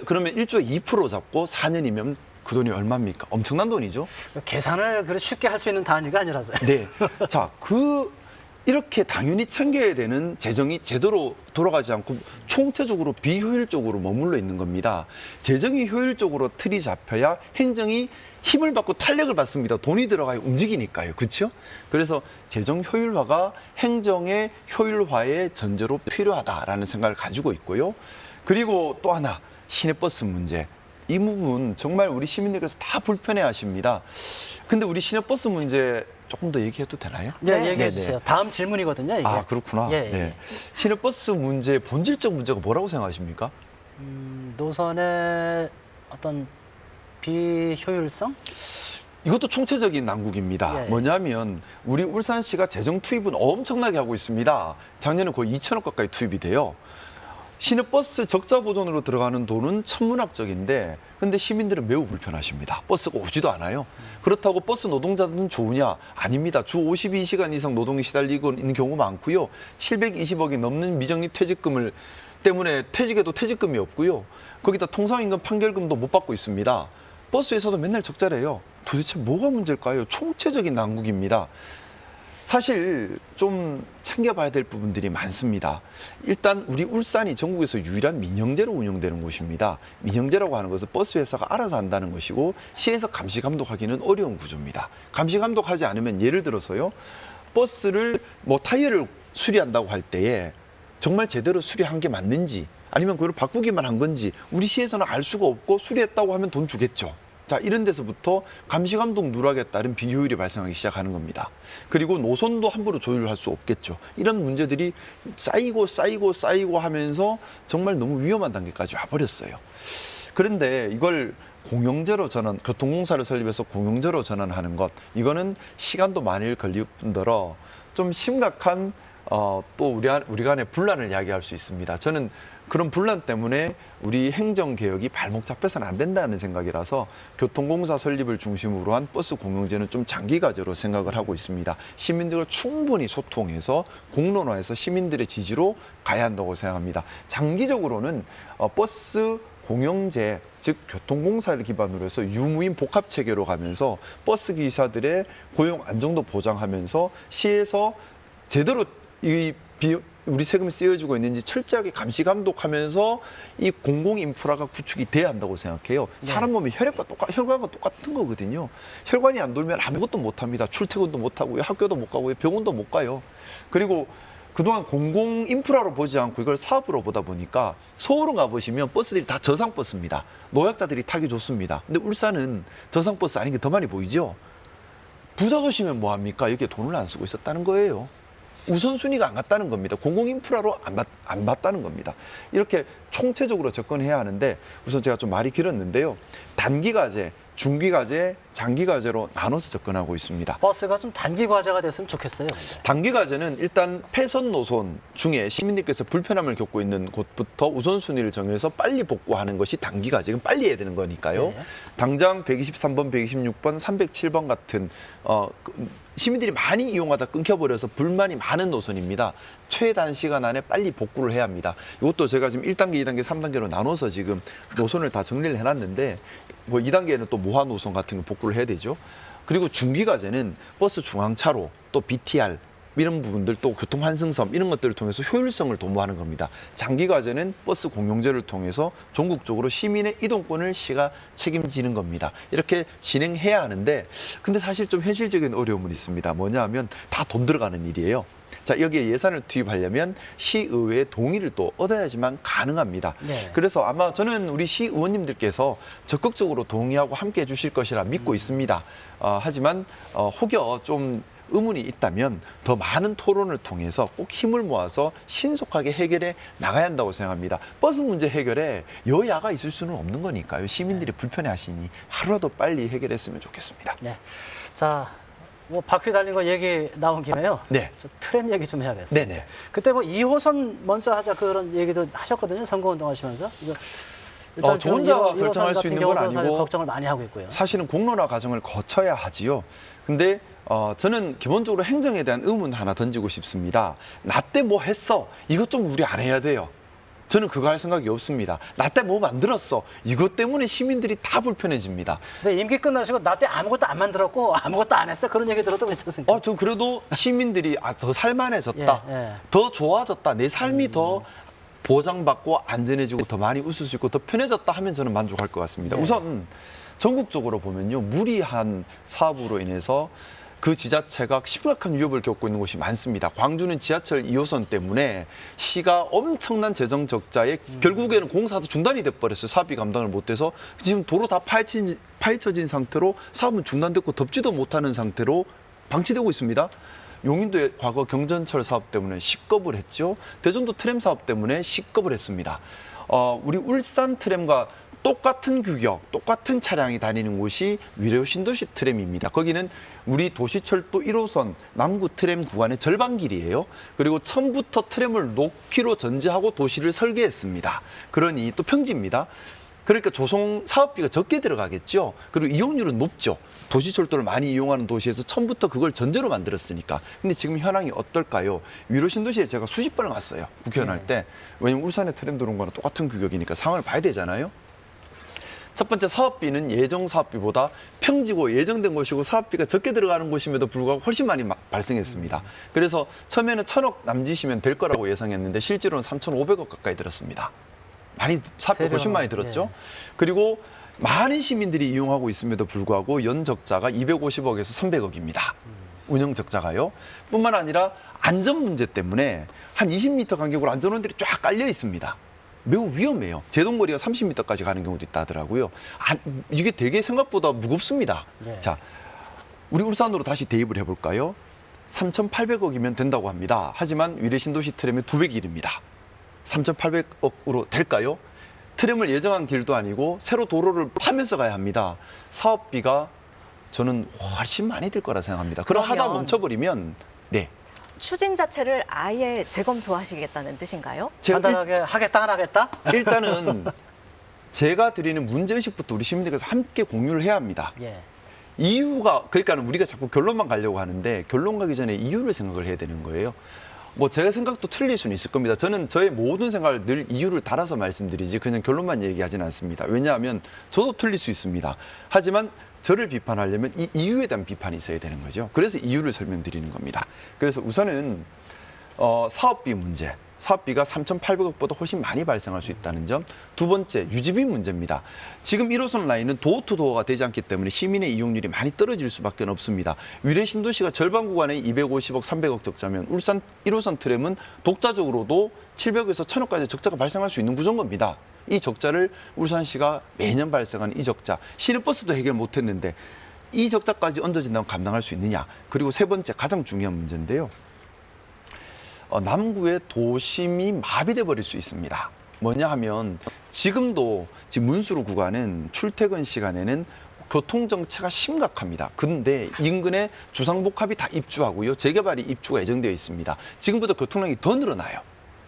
그러면 1조에 2% 잡고 4년이면 그 돈이 얼마입니까? 엄청난 돈이죠. 계산을 쉽게 할 수 있는 단위가 아니라서요. 네. 자, 이렇게 당연히 챙겨야 되는 재정이 제대로 돌아가지 않고 총체적으로 비효율적으로 머물러 있는 겁니다. 재정이 효율적으로 틀이 잡혀야 행정이 힘을 받고 탄력을 받습니다. 돈이 들어가야 움직이니까요. 그렇죠? 그래서 재정 효율화가 행정의 효율화의 전제로 필요하다라는 생각을 가지고 있고요. 그리고 또 하나, 시내버스 문제. 이 부분 정말 우리 시민들께서 다 불편해하십니다. 근데 우리 시내버스 문제 조금 더 얘기해도 되나요? 네, 얘기해 주세요. 다음 질문이거든요. 이게. 그렇구나. 예, 예. 네. 시내버스 문제 본질적 문제가 뭐라고 생각하십니까? 노선의 어떤 비효율성? 이것도 총체적인 난국입니다. 예. 뭐냐면 우리 울산시가 재정 투입은 엄청나게 하고 있습니다. 작년에 거의 2천억 가까이 투입이 돼요. 시내버스 적자 보전으로 들어가는 돈은 천문학적인데 근데 시민들은 매우 불편하십니다. 버스가 오지도 않아요. 그렇다고 버스 노동자들은 좋으냐? 아닙니다. 주 52시간 이상 노동에 시달리고 있는 경우가 많고요. 720억이 넘는 미적립 퇴직금을 때문에 퇴직해도 퇴직금이 없고요. 거기다 통상임금 판결금도 못 받고 있습니다. 버스에서도 맨날 적자래요. 도대체 뭐가 문제일까요? 총체적인 난국입니다. 사실 좀 챙겨봐야 될 부분들이 많습니다. 일단 우리 울산이 전국에서 유일한 민영제로 운영되는 곳입니다. 민영제라고 하는 것은 버스 회사가 알아서 한다는 것이고 시에서 감시 감독하기는 어려운 구조입니다. 감시 감독하지 않으면 예를 들어서요. 버스를 타이어를 수리한다고 할 때에 정말 제대로 수리한 게 맞는지 아니면 그걸 바꾸기만 한 건지 우리 시에서는 알 수가 없고 수리했다고 하면 돈 주겠죠. 자, 이런 데서부터 감시감독 누락에 따른 비효율이 발생하기 시작하는 겁니다. 그리고 노선도 함부로 조율할 수 없겠죠. 이런 문제들이 쌓이고 하면서 정말 너무 위험한 단계까지 와버렸어요. 그런데 이걸 공영제로 전환, 교통공사를 설립해서 공영제로 전환하는 것, 이거는 시간도 많이 걸릴 뿐더러 좀 심각한 또 우리 간의 분란을 이야기할 수 있습니다. 저는 그런 분란 때문에 우리 행정개혁이 발목 잡혀서는 안 된다는 생각이라서 교통공사 설립을 중심으로 한 버스 공영제는 좀 장기과제로 생각을 하고 있습니다. 시민들과 충분히 소통해서 공론화해서 시민들의 지지로 가야 한다고 생각합니다. 장기적으로는 버스 공영제, 즉 교통공사를 기반으로 해서 유무인 복합체계로 가면서 버스 기사들의 고용 안정도 보장하면서 시에서 제대로 우리 세금이 쓰여지고 있는지 철저하게 감시 감독하면서 이 공공 인프라가 구축이 돼야 한다고 생각해요. 사람 몸이 혈관과 똑같은 거거든요. 혈관이 안 돌면 아무것도 못 합니다. 출퇴근도 못 하고요. 학교도 못 가고요. 병원도 못 가요. 그리고 그동안 공공 인프라로 보지 않고 이걸 사업으로 보다 보니까 서울은 가보시면 버스들이 다 저상버스입니다. 노약자들이 타기 좋습니다. 근데 울산은 저상버스 아닌 게 더 많이 보이죠. 부자 도시면 뭐합니까? 여기에 돈을 안 쓰고 있었다는 거예요. 우선순위가 안 갔다는 겁니다. 공공인프라로 안 봤다는 겁니다. 이렇게 총체적으로 접근해야 하는데 우선 제가 좀 말이 길었는데요. 단기과제, 중기과제, 장기과제로 나눠서 접근하고 있습니다. 버스가 좀 단기과제가 됐으면 좋겠어요. 근데. 단기과제는 일단 폐선 노선 중에 시민들께서 불편함을 겪고 있는 곳부터 우선순위를 정해서 빨리 복구하는 것이 단기과제. 그럼 빨리 해야 되는 거니까요. 네. 당장 123번, 126번, 307번 같은 시민들이 많이 이용하다 끊겨버려서 불만이 많은 노선입니다. 최단 시간 안에 빨리 복구를 해야 합니다. 이것도 제가 지금 1단계, 2단계, 3단계로 나눠서 지금 노선을 다 정리를 해놨는데 뭐 2단계는 또 무한 노선 같은 거 복구를 해야 되죠. 그리고 중기과제는 버스 중앙차로 또 BTR 이런 부분들 또 교통 환승섬 이런 것들을 통해서 효율성을 도모하는 겁니다. 장기과제는 버스 공용제를 통해서 전국적으로 시민의 이동권을 시가 책임지는 겁니다. 이렇게 진행해야 하는데 근데 사실 좀 현실적인 어려움은 있습니다. 뭐냐 하면 다 돈 들어가는 일이에요. 자, 여기에 예산을 투입하려면 시의회의 동의를 또 얻어야지만 가능합니다. 네. 그래서 아마 저는 우리 시의원님들께서 적극적으로 동의하고 함께 해주실 것이라 믿고 있습니다. 하지만 혹여 좀 의문이 있다면 더 많은 토론을 통해서 꼭 힘을 모아서 신속하게 해결해 나가야 한다고 생각합니다. 버스 문제 해결에 여야가 있을 수는 없는 거니까요. 시민들이 불편해하시니 하루라도 빨리 해결했으면 좋겠습니다. 네. 자, 뭐 바퀴 달린 거 얘기 나온 김에요. 네. 저 트램 얘기 좀 해야겠어요. 네네. 그때 뭐 2호선 먼저 하자 그런 얘기도 하셨거든요. 선거운동 하시면서. 이거 일단 저 혼자 지금 1호선 결정할 수 같은 있는 건 경우도 아니고 걱정을 많이 하고 있고요. 사실은 공론화 과정을 거쳐야 하지요. 근데 저는 기본적으로 행정에 대한 의문 하나 던지고 싶습니다. 나 때 뭐 했어? 이것 좀 우리 안 해야 돼요. 저는 그거 할 생각이 없습니다. 나 때 뭐 만들었어? 이것 때문에 시민들이 다 불편해집니다. 근데 임기 끝나시고 나 때 아무것도 안 만들었고 아무것도 안 했어 그런 얘기 들어도 괜찮습니까? 저 그래도 시민들이 더 살만해졌다. 예. 더 좋아졌다. 내 삶이 더 보장받고 안전해지고 더 많이 웃을 수 있고 더 편해졌다 하면 저는 만족할 것 같습니다. 네. 우선 전국적으로 보면요. 무리한 사업으로 인해서 그 지자체가 심각한 위협을 겪고 있는 곳이 많습니다. 광주는 지하철 2호선 때문에 시가 엄청난 재정 적자에 결국에는 공사도 중단이 돼버렸어요. 사업이 감당을 못해서 지금 도로 다 파헤쳐진 상태로 사업은 중단됐고 덮지도 못하는 상태로 방치되고 있습니다. 용인도의 과거 경전철 사업 때문에 식겁을 했죠. 대전도 트램 사업 때문에 식겁을 했습니다. 우리 울산 트램과 똑같은 규격, 똑같은 차량이 다니는 곳이 위례 신도시 트램입니다. 거기는 우리 도시철도 1호선 남구 트램 구간의 절반 길이에요. 그리고 처음부터 트램을 놓기로 전제하고 도시를 설계했습니다. 그러니 또 평지입니다. 그러니까 조성 사업비가 적게 들어가겠죠. 그리고 이용률은 높죠. 도시철도를 많이 이용하는 도시에서 처음부터 그걸 전제로 만들었으니까. 근데 지금 현황이 어떨까요? 위로 신도시에 제가 수십 번을 갔어요. 국회의원 할 때. 왜냐면 울산에 트램 들어온 거랑 똑같은 규격이니까 상황을 봐야 되잖아요. 첫 번째 사업비는 예정 사업비보다 평지고 예정된 곳이고 사업비가 적게 들어가는 곳임에도 불구하고 훨씬 많이 발생했습니다. 그래서 처음에는 1,000억 남짓이면 될 거라고 예상했는데 실제로는 3,500억 가까이 들었습니다. 사업비 훨씬 많이 들었죠. 네. 그리고 많은 시민들이 이용하고 있음에도 불구하고 연 적자가 250억에서 300억입니다. 운영 적자가요. 뿐만 아니라 안전 문제 때문에 한 20m 간격으로 안전원들이 쫙 깔려 있습니다. 매우 위험해요. 제동거리가 30m까지 가는 경우도 있다 하더라고요. 이게 되게 생각보다 무겁습니다. 네. 자, 우리 울산으로 다시 대입을 해볼까요? 3,800억이면 된다고 합니다. 하지만 위례 신도시 트램의 2배 길입니다. 3,800억으로 될까요? 트램을 예정한 길도 아니고 새로 도로를 파면서 가야 합니다. 사업비가 저는 훨씬 많이 들 거라 생각합니다. 그럼 하다 그러면 멈춰버리면 네. 추진 자체를 아예 재검토하시겠다는 뜻인가요? 간단하게 하겠다 안 하겠다? 일단은 제가 드리는 문제의식부터 우리 시민들께서 함께 공유를 해야 합니다. 예. 이유가 그러니까 우리가 자꾸 결론만 가려고 하는데 결론 가기 전에 이유를 생각을 해야 되는 거예요. 뭐 제가 생각도 틀릴 수는 있을 겁니다. 저는 저의 모든 생각을 늘 이유를 달아서 말씀드리지 그냥 결론만 얘기하지는 않습니다. 왜냐하면 저도 틀릴 수 있습니다. 하지만 저를 비판하려면 이 이유에 대한 비판이 있어야 되는 거죠. 그래서 이유를 설명드리는 겁니다. 그래서 우선은 사업비 문제. 사업비가 3,800억보다 훨씬 많이 발생할 수 있다는 점. 두 번째, 유지비 문제입니다. 지금 1호선 라인은 도어투도어가 되지 않기 때문에 시민의 이용률이 많이 떨어질 수밖에 없습니다. 위례 신도시가 절반 구간에 250억, 300억 적자면 울산 1호선 트램은 독자적으로도 700억에서 1,000억까지 적자가 발생할 수 있는 구조인 겁니다. 이 적자를 울산시가 매년 발생하는 이 적자, 시내버스도 해결 못했는데 이 적자까지 얹어진다면 감당할 수 있느냐. 그리고 세 번째, 가장 중요한 문제인데요. 남구의 도심이 마비돼 버릴 수 있습니다. 뭐냐 하면 지금도 지금 문수루 구간은 출퇴근 시간에는 교통정체가 심각합니다. 근데 인근에 주상복합이 다 입주하고요. 재개발이 입주가 예정되어 있습니다. 지금보다 교통량이 더 늘어나요.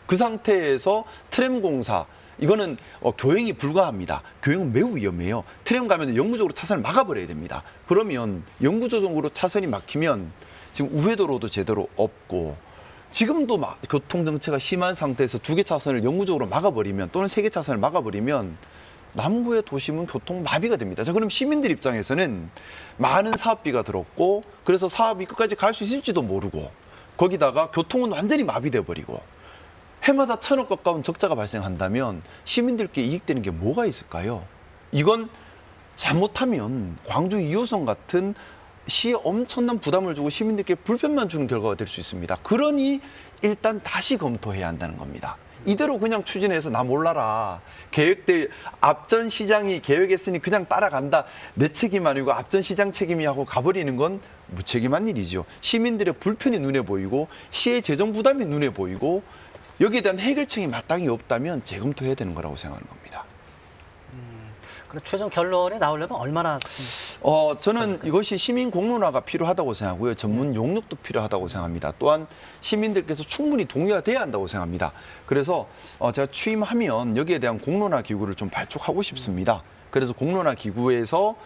그 상태에서 트램 공사, 이거는 교행이 불가합니다. 교행은 매우 위험해요. 트램 가면 영구적으로 차선을 막아버려야 됩니다. 그러면 영구적으로 차선이 막히면 지금 우회도로도 제대로 없고 지금도 교통정체가 심한 상태에서 2개 차선을 영구적으로 막아버리면 또는 3개 차선을 막아버리면 남구의 도심은 교통 마비가 됩니다. 자, 그럼 시민들 입장에서는 많은 사업비가 들었고 그래서 사업이 끝까지 갈 수 있을지도 모르고 거기다가 교통은 완전히 마비돼 버리고 해마다 1,000억 가까운 적자가 발생한다면 시민들께 이익되는 게 뭐가 있을까요? 이건 잘못하면 광주 2호선 같은 시에 엄청난 부담을 주고 시민들께 불편만 주는 결과가 될 수 있습니다. 그러니 일단 다시 검토해야 한다는 겁니다. 이대로 그냥 추진해서 나 몰라라. 계획대 앞전 시장이 계획했으니 그냥 따라간다. 내 책임 아니고 앞전 시장 책임이 하고 가버리는 건 무책임한 일이죠. 시민들의 불편이 눈에 보이고 시의 재정 부담이 눈에 보이고 여기에 대한 해결책이 마땅히 없다면 재검토해야 되는 거라고 생각하는 겁니다. 그럼 최종 결론이 나오려면 얼마나? 저는 이것이 시민 공론화가 필요하다고 생각하고요. 전문 용역도 필요하다고 생각합니다. 또한 시민들께서 충분히 동의가 돼야 한다고 생각합니다. 그래서 제가 취임하면 여기에 대한 공론화 기구를 좀 발족하고 싶습니다. 그래서 공론화 기구에서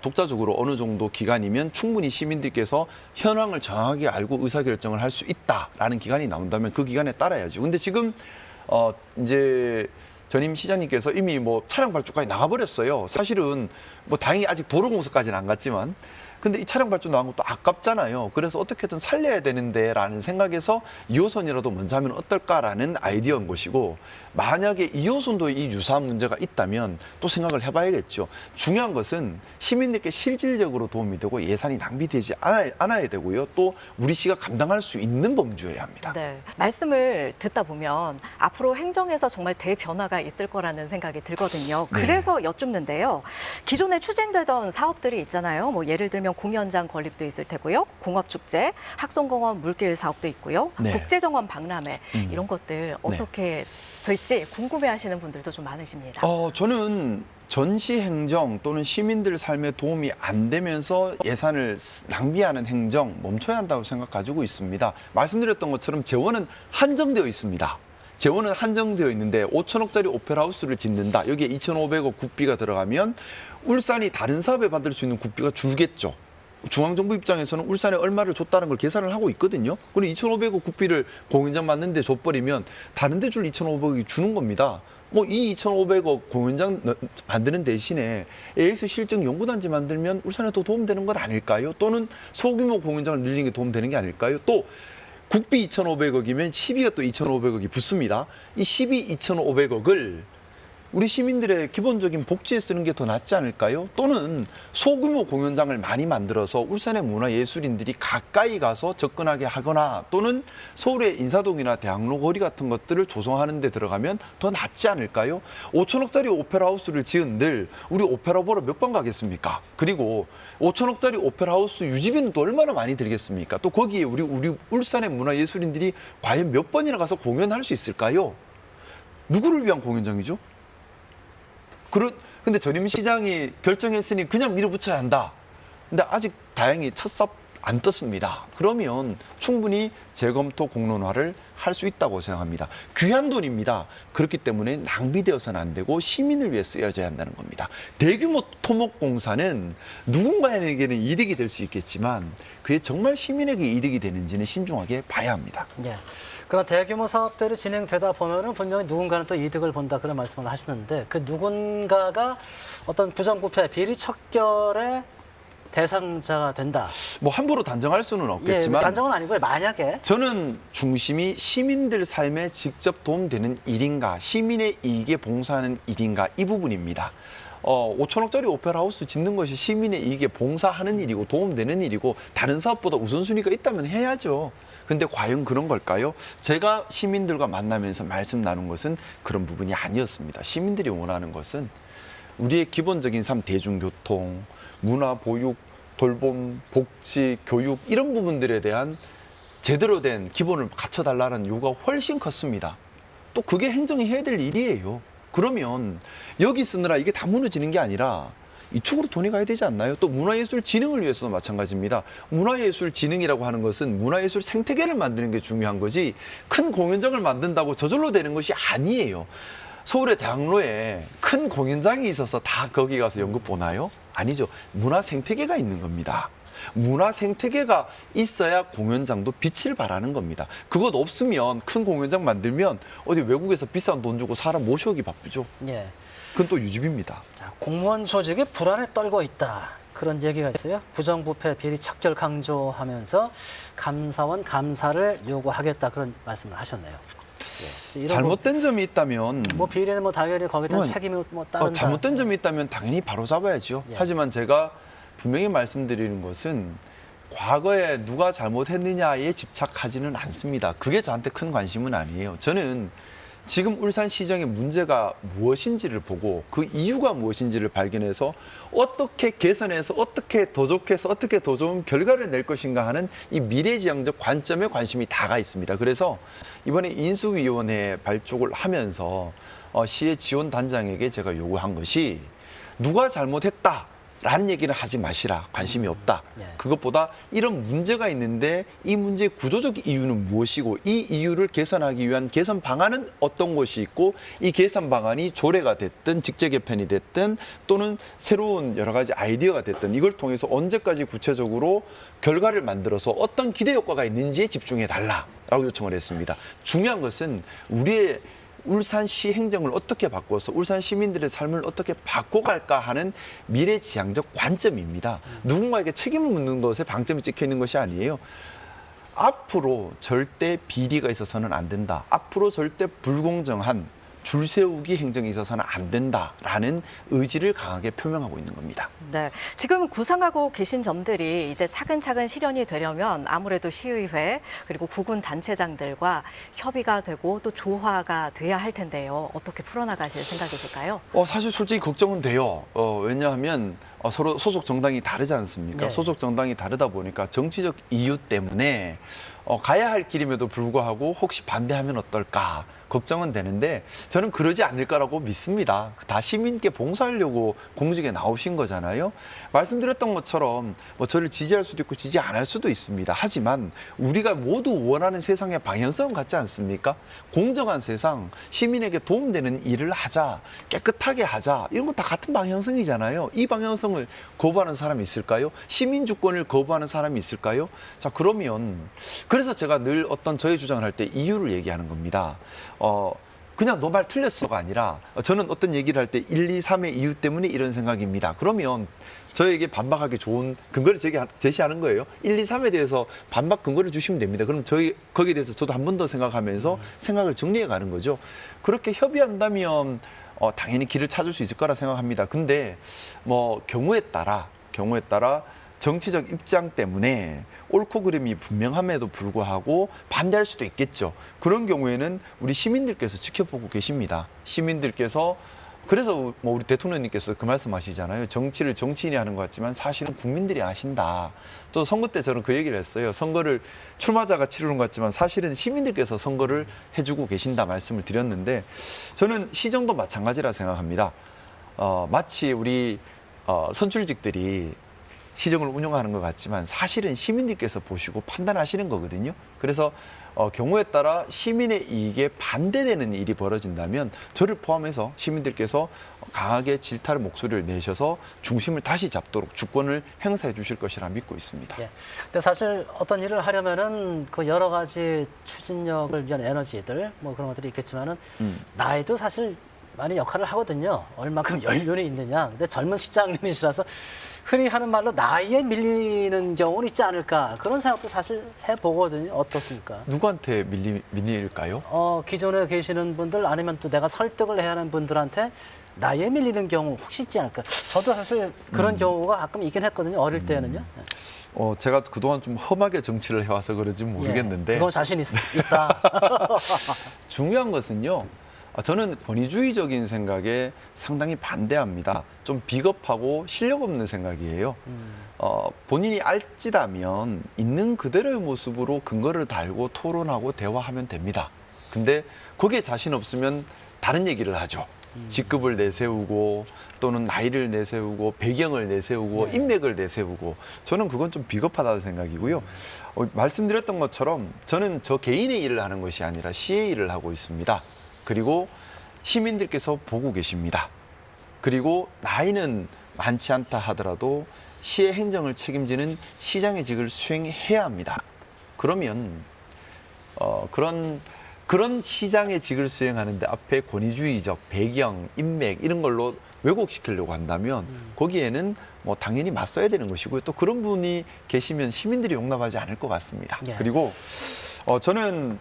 독자적으로 어느 정도 기간이면 충분히 시민들께서 현황을 정확하게 알고 의사결정을 할 수 있다라는 기간이 나온다면 그 기간에 따라야죠. 근데 지금 이제 전임 시장님께서 이미 뭐 차량 발주까지 나가버렸어요. 사실은 뭐 다행히 아직 도로공사까지는 안 갔지만 근데 이 차량 발주 나간 것도 아깝잖아요. 그래서 어떻게든 살려야 되는데 라는 생각에서 2호선이라도 먼저 하면 어떨까라는 아이디어인 것이고 만약에 2호선도 이 유사한 문제가 있다면 또 생각을 해봐야겠죠. 중요한 것은 시민들께 실질적으로 도움이 되고 예산이 낭비되지 않아야 되고요. 또 우리 시가 감당할 수 있는 범주여야 합니다. 네, 말씀을 듣다 보면 앞으로 행정에서 정말 대변화가 있을 거라는 생각이 들거든요. 그래서 여쭙는데요. 기존에 추진되던 사업들이 있잖아요. 뭐 예를 들면 공연장 건립도 있을 테고요. 공업축제, 학송공원 물길 사업도 있고요. 네. 국제정원 박람회 이런 것들 어떻게 될지 궁금해하시는 분들도 좀 많으십니다. 저는 전시 행정 또는 시민들 삶에 도움이 안 되면서 예산을 낭비하는 행정 멈춰야 한다고 생각 가지고 있습니다. 말씀드렸던 것처럼 재원은 한정되어 있습니다. 재원은 한정되어 있는데 5천억짜리 오페라하우스를 짓는다. 여기에 2,500억 국비가 들어가면 울산이 다른 사업에 받을 수 있는 국비가 줄겠죠. 중앙정부 입장에서는 울산에 얼마를 줬다는 걸 계산을 하고 있거든요. 그럼 2,500억 국비를 공연장 만드는데 줘버리면 다른 데 줄 2,500억이 주는 겁니다. 뭐 이 2,500억 공연장 만드는 대신에 AX 실증 연구단지 만들면 울산에 더 도움되는 것 아닐까요? 또는 소규모 공연장을 늘리는 게 도움되는 게 아닐까요? 또 국비 2,500억이면 시비가 또 2,500억이 붙습니다. 이 시비 2,500억을 우리 시민들의 기본적인 복지에 쓰는 게 더 낫지 않을까요? 또는 소규모 공연장을 많이 만들어서 울산의 문화예술인들이 가까이 가서 접근하게 하거나 또는 서울의 인사동이나 대학로 거리 같은 것들을 조성하는 데 들어가면 더 낫지 않을까요? 5천억짜리 오페라하우스를 지은들 우리 오페라 보러 몇 번 가겠습니까? 그리고 5천억짜리 오페라하우스 유지비는 또 얼마나 많이 들겠습니까? 또 거기에 우리 울산의 문화예술인들이 과연 몇 번이나 가서 공연할 수 있을까요? 누구를 위한 공연장이죠? 근데 전임 시장이 결정했으니 그냥 밀어붙여야 한다. 근데 아직 다행히 첫 삽 안 떴습니다. 그러면 충분히 재검토 공론화를 할 수 있다고 생각합니다. 귀한 돈입니다. 그렇기 때문에 낭비되어서는 안 되고 시민을 위해 쓰여져야 한다는 겁니다. 대규모 토목공사는 누군가에게는 이득이 될 수 있겠지만 그게 정말 시민에게 이득이 되는지는 신중하게 봐야 합니다. 예. 그런 대규모 사업들이 진행되다 보면은 분명히 누군가는 또 이득을 본다 그런 말씀을 하시는데 그 누군가가 어떤 부정부패, 비리 척결의 대상자가 된다. 뭐 함부로 단정할 수는 없겠지만 단정은 아니고요. 만약에 저는 중심이 시민들 삶에 직접 도움되는 일인가, 시민의 이익에 봉사하는 일인가 이 부분입니다. 5천억짜리 오페라하우스 짓는 것이 시민의 이익에 봉사하는 일이고 도움되는 일이고 다른 사업보다 우선순위가 있다면 해야죠. 근데 과연 그런 걸까요? 제가 시민들과 만나면서 말씀 나눈 것은 그런 부분이 아니었습니다. 시민들이 원하는 것은 우리의 기본적인 삶, 대중교통, 문화, 보육, 돌봄, 복지, 교육 이런 부분들에 대한 제대로 된 기본을 갖춰달라는 요구가 훨씬 컸습니다. 또 그게 행정이 해야 될 일이에요. 그러면 여기 쓰느라 이게 다 무너지는 게 아니라 이쪽으로 돈이 가야 되지 않나요? 또 문화예술진흥을 위해서도 마찬가지입니다. 문화예술진흥이라고 하는 것은 문화예술 생태계를 만드는 게 중요한 거지 큰 공연장을 만든다고 저절로 되는 것이 아니에요. 서울의 대학로에 큰 공연장이 있어서 다 거기 가서 연극 보나요? 아니죠. 문화 생태계가 있는 겁니다. 문화 생태계가 있어야 공연장도 빛을 발하는 겁니다. 그것 없으면 큰 공연장 만들면 어디 외국에서 비싼 돈 주고 사람 모셔오기 바쁘죠. 예. 그건 또 유지비입니다. 자, 공무원 조직이 불안에 떨고 있다. 그런 얘기가 있어요. 부정부패 비리 척결 강조하면서 감사원 감사를 요구하겠다 그런 말씀을 하셨네요. 예. 잘못된 점이 있다면 뭐 비리는 뭐 당연히 거기에 대한 책임이 뭐 따른다. 잘못된 점이 있다면 당연히 바로 잡아야죠. 예. 하지만 제가 분명히 말씀드리는 것은 과거에 누가 잘못했느냐에 집착하지는 않습니다. 그게 저한테 큰 관심은 아니에요. 저는 지금 울산시정의 문제가 무엇인지를 보고 그 이유가 무엇인지를 발견해서 어떻게 개선해서 어떻게 더 좋게 해서 어떻게 더 좋은 결과를 낼 것인가 하는 이 미래지향적 관점에 관심이 다가 있습니다. 그래서 이번에 인수위원회 발족을 하면서 시의 지원단장에게 제가 요구한 것이 누가 잘못했다. 라는 얘기는 하지 마시라. 관심이 없다. 그것보다 이런 문제가 있는데 이 문제의 구조적 이유는 무엇이고 이 이유를 개선하기 위한 개선 방안은 어떤 것이 있고 이 개선 방안이 조례가 됐든 직제 개편이 됐든 또는 새로운 여러 가지 아이디어가 됐든 이걸 통해서 언제까지 구체적으로 결과를 만들어서 어떤 기대 효과가 있는지에 집중해 달라라고 요청을 했습니다. 중요한 것은 우리의 울산시 행정을 어떻게 바꿔서 울산 시민들의 삶을 어떻게 바꿔갈까 하는 미래지향적 관점입니다. 누군가에게 책임을 묻는 것에 방점이 찍혀 있는 것이 아니에요. 앞으로 절대 비리가 있어서는 안 된다. 앞으로 절대 불공정한 줄 세우기 행정이 있어서는 안 된다라는 의지를 강하게 표명하고 있는 겁니다. 네, 지금 구상하고 계신 점들이 이제 차근차근 실현이 되려면 아무래도 시의회 그리고 구군 단체장들과 협의가 되고 또 조화가 돼야 할 텐데요. 어떻게 풀어나가실 생각이실까요? 사실 솔직히 걱정은 돼요. 왜냐하면 서로 소속 정당이 다르지 않습니까? 네. 소속 정당이 다르다 보니까 정치적 이유 때문에 가야 할 길임에도 불구하고 혹시 반대하면 어떨까 걱정은 되는데 저는 그러지 않을 거라고 믿습니다. 다 시민께 봉사하려고 공직에 나오신 거잖아요. 말씀드렸던 것처럼 뭐 저를 지지할 수도 있고 지지 안 할 수도 있습니다. 하지만 우리가 모두 원하는 세상의 방향성은 같지 않습니까? 공정한 세상, 시민에게 도움되는 일을 하자, 깨끗하게 하자 이런 거 다 같은 방향성이잖아요. 이 방향성을 거부하는 사람이 있을까요? 시민 주권을 거부하는 사람이 있을까요? 자, 그러면 그래서 제가 늘 어떤 저의 주장을 할 때 이유를 얘기하는 겁니다. 그냥 너 말 틀렸어가 아니라 저는 어떤 얘기를 할 때 1, 2, 3의 이유 때문에 이런 생각입니다. 그러면 저에게 반박하기 좋은 근거를 제시하는 거예요. 1, 2, 3에 대해서 반박 근거를 주시면 됩니다. 그럼 거기에 대해서 저도 한 번 더 생각하면서 생각을 정리해 가는 거죠. 그렇게 협의한다면 당연히 길을 찾을 수 있을 거라 생각합니다. 근데 뭐 경우에 따라 정치적 입장 때문에 옳고 그름이 분명함에도 불구하고 반대할 수도 있겠죠. 그런 경우에는 우리 시민들께서 지켜보고 계십니다. 시민들께서 그래서 뭐 우리 대통령님께서 그 말씀하시잖아요. 정치를 정치인이 하는 것 같지만 사실은 국민들이 아신다. 또 선거 때 저는 그 얘기를 했어요. 선거를 출마자가 치르는 것 같지만 사실은 시민들께서 선거를 해주고 계신다 말씀을 드렸는데 저는 시정도 마찬가지라 생각합니다. 마치 우리 선출직들이 시정을 운영하는 것 같지만 사실은 시민들께서 보시고 판단하시는 거거든요. 그래서 경우에 따라 시민의 이익에 반대되는 일이 벌어진다면 저를 포함해서 시민들께서 강하게 질타의 목소리를 내셔서 중심을 다시 잡도록 주권을 행사해 주실 것이라 믿고 있습니다. 예. 근데 사실 어떤 일을 하려면은 그 여러 가지 추진력을 위한 에너지들 뭐 그런 것들이 있겠지만은 나이도 사실 많이 역할을 하거든요. 얼마큼 연륜이 있느냐. 근데 젊은 시장님이시라서 흔히 하는 말로 나이에 밀리는 경우는 있지 않을까 그런 생각도 사실 해보거든요. 어떻습니까? 누구한테 밀릴까요? 기존에 계시는 분들 아니면 또 내가 설득을 해야 하는 분들한테 나이에 밀리는 경우 혹시 있지 않을까? 저도 사실 그런 경우가 가끔 있긴 했거든요. 어릴 때는요. 제가 그동안 좀 험하게 정치를 해와서 그런지 모르겠는데 그건 자신 있다. 중요한 것은요. 저는 권위주의적인 생각에 상당히 반대합니다. 좀 비겁하고 실력 없는 생각이에요. 본인이 알찌다면 있는 그대로의 모습으로 근거를 달고 토론하고 대화하면 됩니다. 근데 거기에 자신 없으면 다른 얘기를 하죠. 직급을 내세우고 또는 나이를 내세우고 배경을 내세우고 인맥을 내세우고 저는 그건 좀 비겁하다는 생각이고요. 말씀드렸던 것처럼 저는 저 개인의 일을 하는 것이 아니라 시의 일을 하고 있습니다. 그리고 시민들께서 보고 계십니다. 그리고 나이는 많지 않다 하더라도 시의 행정을 책임지는 시장의 직을 수행해야 합니다. 그러면 그런 시장의 직을 수행하는데 앞에 권위주의적 배경, 인맥 이런 걸로 왜곡시키려고 한다면 거기에는 뭐 당연히 맞서야 되는 것이고요. 또 그런 분이 계시면 시민들이 용납하지 않을 것 같습니다. 예. 그리고 저는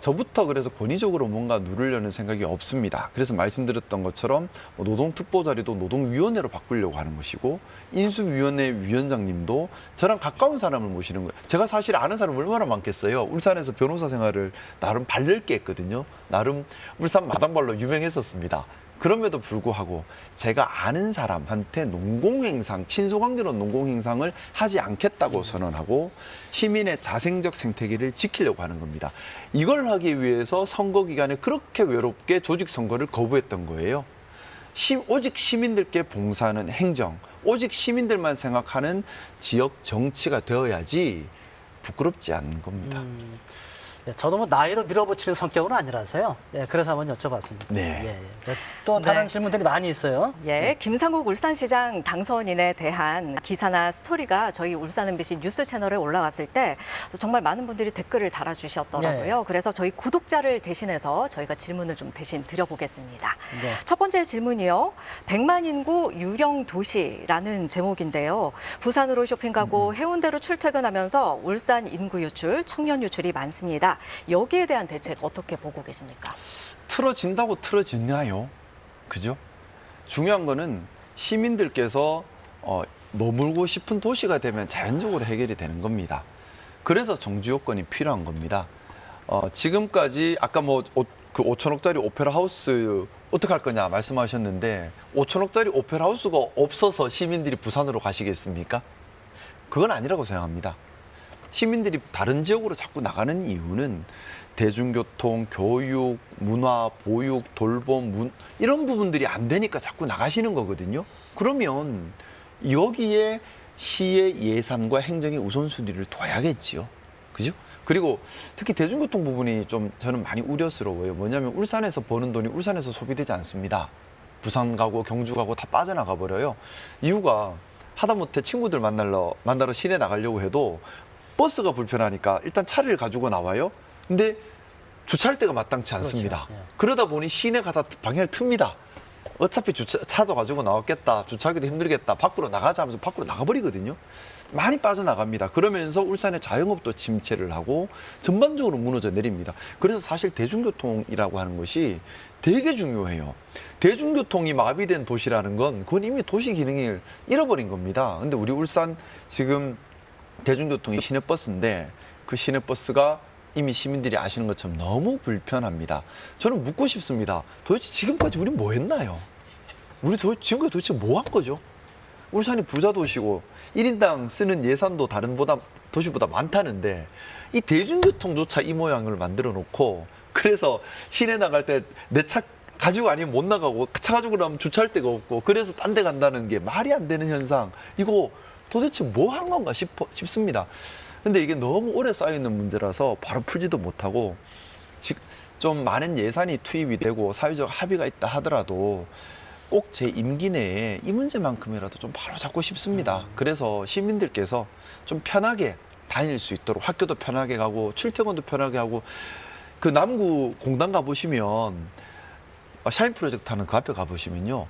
저부터 그래서 권위적으로 뭔가 누르려는 생각이 없습니다. 그래서 말씀드렸던 것처럼 노동특보 자리도 노동위원회로 바꾸려고 하는 것이고 인수위원회 위원장님도 저랑 가까운 사람을 모시는 거예요. 제가 사실 아는 사람 얼마나 많겠어요. 울산에서 변호사 생활을 나름 발넓게 했거든요. 나름 울산 마당발로 유명했었습니다. 그럼에도 불구하고 제가 아는 사람한테 농공행상, 친소관계로 농공행상을 하지 않겠다고 선언하고 시민의 자생적 생태계를 지키려고 하는 겁니다. 이걸 하기 위해서 선거 기간에 그렇게 외롭게 조직 선거를 거부했던 거예요. 오직 시민들께 봉사하는 행정, 오직 시민들만 생각하는 지역 정치가 되어야지 부끄럽지 않은 겁니다. 저도 뭐 나이로 밀어붙이는 성격은 아니라서요. 그래서 한번 여쭤봤습니다. 네. 또 다른 네. 질문들이 많이 있어요. 김상국 울산시장 당선인에 대한 기사나 스토리가 저희 울산 MBC 뉴스 채널에 올라왔을 때 정말 많은 분들이 댓글을 달아주셨더라고요. 그래서 저희 구독자를 대신해서 저희가 질문을 좀 대신 드려보겠습니다. 첫 번째 질문이요. 100만 인구 유령 도시라는 제목인데요. 부산으로 쇼핑 가고 해운대로 출퇴근하면서 울산 인구 유출, 청년 유출이 많습니다. 여기에 대한 대책 어떻게 보고 계십니까? 틀어진다고 틀어지나요? 그죠? 중요한 거는 시민들께서 머물고 싶은 도시가 되면 자연적으로 해결이 되는 겁니다. 그래서 정주 요건이 필요한 겁니다. 지금까지 아까 그 5천억짜리 오페라 하우스 어떻게 할 거냐 말씀하셨는데 5천억짜리 오페라 하우스가 없어서 시민들이 부산으로 가시겠습니까? 그건 아니라고 생각합니다. 시민들이 다른 지역으로 자꾸 나가는 이유는 대중교통, 교육, 문화, 보육, 돌봄, 이런 부분들이 안 되니까 자꾸 나가시는 거거든요. 그러면 여기에 시의 예산과 행정의 우선순위를 둬야겠지요. 그죠? 그리고 특히 대중교통 부분이 좀 저는 많이 우려스러워요. 뭐냐면 울산에서 버는 돈이 울산에서 소비되지 않습니다. 부산 가고 경주 가고 다 빠져나가 버려요. 이유가 하다못해 친구들 만나러 시내 나가려고 해도 버스가 불편하니까 일단 차를 가지고 나와요. 근데 주차할 데가 마땅치 않습니다. 그렇죠. 그러다 보니 시내 가다 방향을 틉니다. 어차피 차도 가지고 나왔겠다. 주차하기도 힘들겠다. 밖으로 나가자 하면서 밖으로 나가버리거든요. 많이 빠져나갑니다. 그러면서 울산의 자영업도 침체를 하고 전반적으로 무너져 내립니다. 그래서 사실 대중교통이라고 하는 것이 되게 중요해요. 대중교통이 마비된 도시라는 건 그건 이미 도시 기능을 잃어버린 겁니다. 근데 우리 울산 지금 대중교통이 시내버스인데 그 시내버스가 이미 시민들이 아시는 것처럼 너무 불편합니다. 저는 묻고 싶습니다. 도대체 지금까지 우리 뭐 했나요? 우리 지금까지 도대체 뭐 한 거죠? 울산이 부자 도시고 1인당 쓰는 예산도 다른 도시보다 많다는데 이 대중교통조차 이 모양을 만들어 놓고 그래서 시내 나갈 때 내 차 가지고 아니면 못 나가고 차 가지고 나면 주차할 데가 없고 그래서 딴 데 간다는 게 말이 안 되는 현상. 이거 도대체 뭐 한 건가 싶습니다. 근데 이게 너무 오래 쌓여있는 문제라서 바로 풀지도 못하고 좀 많은 예산이 투입이 되고 사회적 합의가 있다 하더라도 꼭 제 임기 내에 이 문제만큼이라도 좀 바로 잡고 싶습니다. 그래서 시민들께서 좀 편하게 다닐 수 있도록 학교도 편하게 가고 출퇴근도 편하게 하고 그 남구 공단 가보시면 샤인 프로젝트 하는 그 앞에 가보시면요.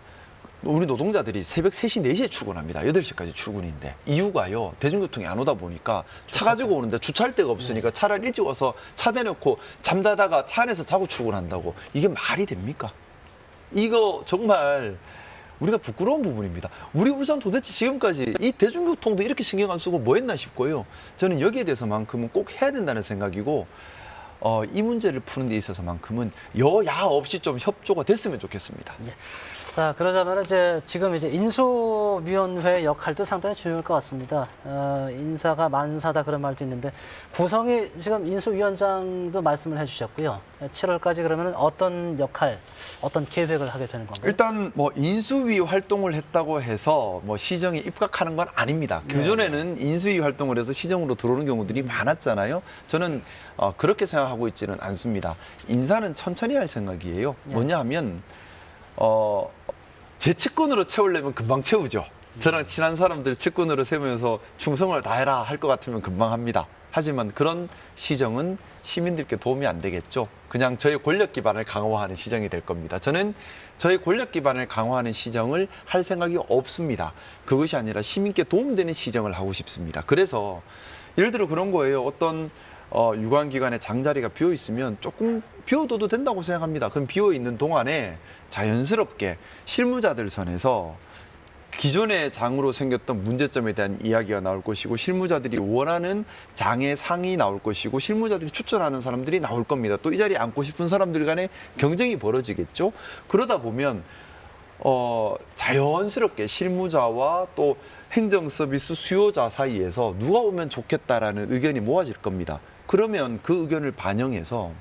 우리 노동자들이 새벽 3시, 4시에 출근합니다. 8시까지 출근인데. 이유가요. 대중교통이 안 오다 보니까 차 가지고 오는데 주차할 데가 없으니까 차라리 일찍 와서 차 대놓고 잠자다가 차 안에서 자고 출근한다고. 이게 말이 됩니까? 이거 정말 우리가 부끄러운 부분입니다. 우리 울산 도대체 지금까지 이 대중교통도 이렇게 신경 안 쓰고 뭐 했나 싶고요. 저는 여기에 대해서만큼은 꼭 해야 된다는 생각이고 이 문제를 푸는 데 있어서만큼은 여야 없이 좀 협조가 됐으면 좋겠습니다. 예. 자, 그러자면 이제 지금 이제 인수위원회 역할도 상당히 중요할 것 같습니다. 인사가 만사다 그런 말도 있는데 구성이 지금 인수위원장도 말씀을 해주셨고요. 7월까지 그러면 어떤 역할, 어떤 계획을 하게 되는 건가요? 일단 뭐 인수위 활동을 했다고 해서 뭐 시정에 입각하는 건 아닙니다. 네. 그전에는 인수위 활동을 해서 시정으로 들어오는 경우들이 많았잖아요. 저는 그렇게 생각하고 있지는 않습니다. 인사는 천천히 할 생각이에요. 뭐냐 하면 제 측근으로 채우려면 금방 채우죠. 저랑 친한 사람들 측근으로 세우면서 충성을 다해라 할 것 같으면 금방 합니다. 하지만 그런 시정은 시민들께 도움이 안 되겠죠. 그냥 저의 권력 기반을 강화하는 시정이 될 겁니다. 저는 저의 권력 기반을 강화하는 시정을 할 생각이 없습니다. 그것이 아니라 시민께 도움되는 시정을 하고 싶습니다. 그래서 예를 들어 그런 거예요. 어떤 유관기관에 장자리가 비어 있으면 조금 비워둬도 된다고 생각합니다. 그럼 비어 있는 동안에 자연스럽게 실무자들 선에서 기존의 장으로 생겼던 문제점에 대한 이야기가 나올 것이고 실무자들이 원하는 장의 상이 나올 것이고 실무자들이 추천하는 사람들이 나올 겁니다. 또 이 자리에 앉고 싶은 사람들 간에 경쟁이 벌어지겠죠. 그러다 보면 자연스럽게 실무자와 또 행정 서비스 수요자 사이에서 누가 오면 좋겠다라는 의견이 모아질 겁니다. 그러면 그 의견을 반영해서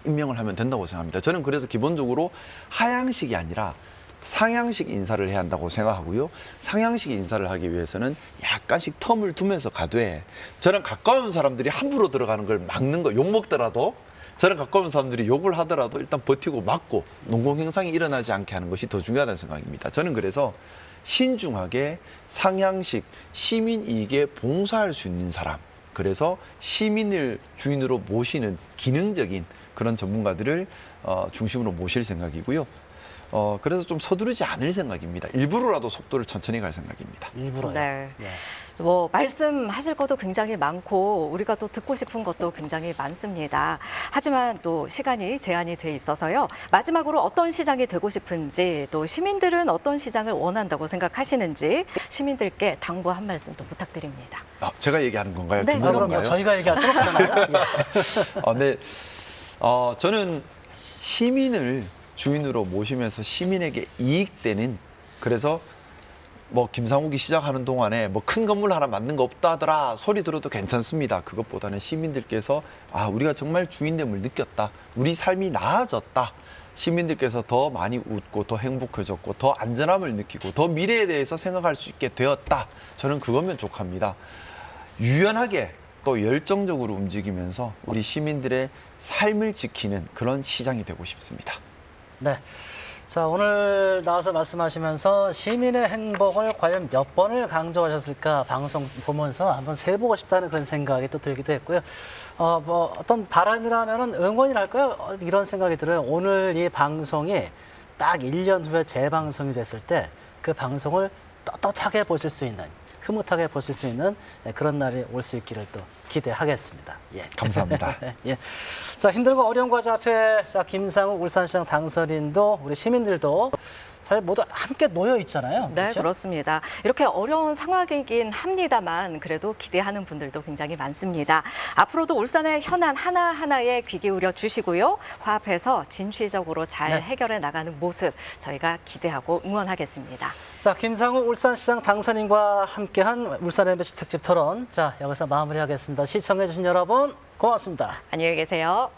임명을 하면 된다고 생각합니다. 저는 그래서 기본적으로 하향식이 아니라 상향식 인사를 해야 한다고 생각하고요. 상향식 인사를 하기 위해서는 약간씩 텀을 두면서 가되 저랑 가까운 사람들이 함부로 들어가는 걸 막는 거, 욕먹더라도 저랑 가까운 사람들이 욕을 하더라도 일단 버티고 막고 농공행상이 일어나지 않게 하는 것이 더 중요하다는 생각입니다. 저는 그래서 신중하게 상향식 시민 이익에 봉사할 수 있는 사람, 그래서 시민을 주인으로 모시는 기능적인 그런 전문가들을 중심으로 모실 생각이고요. 그래서 좀 서두르지 않을 생각입니다. 일부러라도 속도를 천천히 갈 생각입니다. 일부러요. 네. 예. 뭐 말씀하실 것도 굉장히 많고 우리가 또 듣고 싶은 것도 굉장히 많습니다. 하지만 또 시간이 제한이 돼 있어서요. 마지막으로 어떤 시장이 되고 싶은지 또 시민들은 어떤 시장을 원한다고 생각하시는지 시민들께 당부 한 말씀 또 부탁드립니다. 제가 얘기하는 건가요? 네. 그럼 뭐 저희가 얘기할 수는 없잖아요. 예. 네. 저는 시민을 주인으로 모시면서 시민에게 이익되는, 그래서 뭐 김상욱이 시작하는 동안에 뭐 큰 건물 하나 만든 거 없다 하더라 소리 들어도 괜찮습니다. 그것보다는 시민들께서 우리가 정말 주인됨을 느꼈다, 우리 삶이 나아졌다, 시민들께서 더 많이 웃고 더 행복해졌고 더 안전함을 느끼고 더 미래에 대해서 생각할 수 있게 되었다, 저는 그거면 족합니다. 유연하게 또 열정적으로 움직이면서 우리 시민들의 삶을 지키는 그런 시장이 되고 싶습니다. 네. 자, 오늘 나와서 말씀하시면서 시민의 행복을 과연 몇 번을 강조하셨을까 방송 보면서 한번 세보고 싶다는 그런 생각이 또 들기도 했고요. 뭐 어떤 바람이라면은 응원이랄까요? 이런 생각이 들어요. 오늘 이 방송이 딱 1년 후에 재방송이 됐을 때 그 방송을 떳떳하게 보실 수 있는, 흐뭇하게 보실 수 있는 그런 날이 올 수 있기를 또 기대하겠습니다. 예. 감사합니다. 예. 자, 힘들고 어려운 과제 앞에 자, 김상욱 울산시장 당선인도 우리 시민들도 사실 모두 함께 놓여 있잖아요. 네, 그렇죠? 그렇습니다. 이렇게 어려운 상황이긴 합니다만 그래도 기대하는 분들도 굉장히 많습니다. 앞으로도 울산의 현안 하나하나에 귀 기울여 주시고요. 화합해서 진취적으로 잘 네. 해결해 나가는 모습 저희가 기대하고 응원하겠습니다. 자, 김상욱 울산시장 당선인과 함께한 울산 MBC 특집 토론. 자, 여기서 마무리하겠습니다. 시청해주신 여러분 고맙습니다. 안녕히 계세요.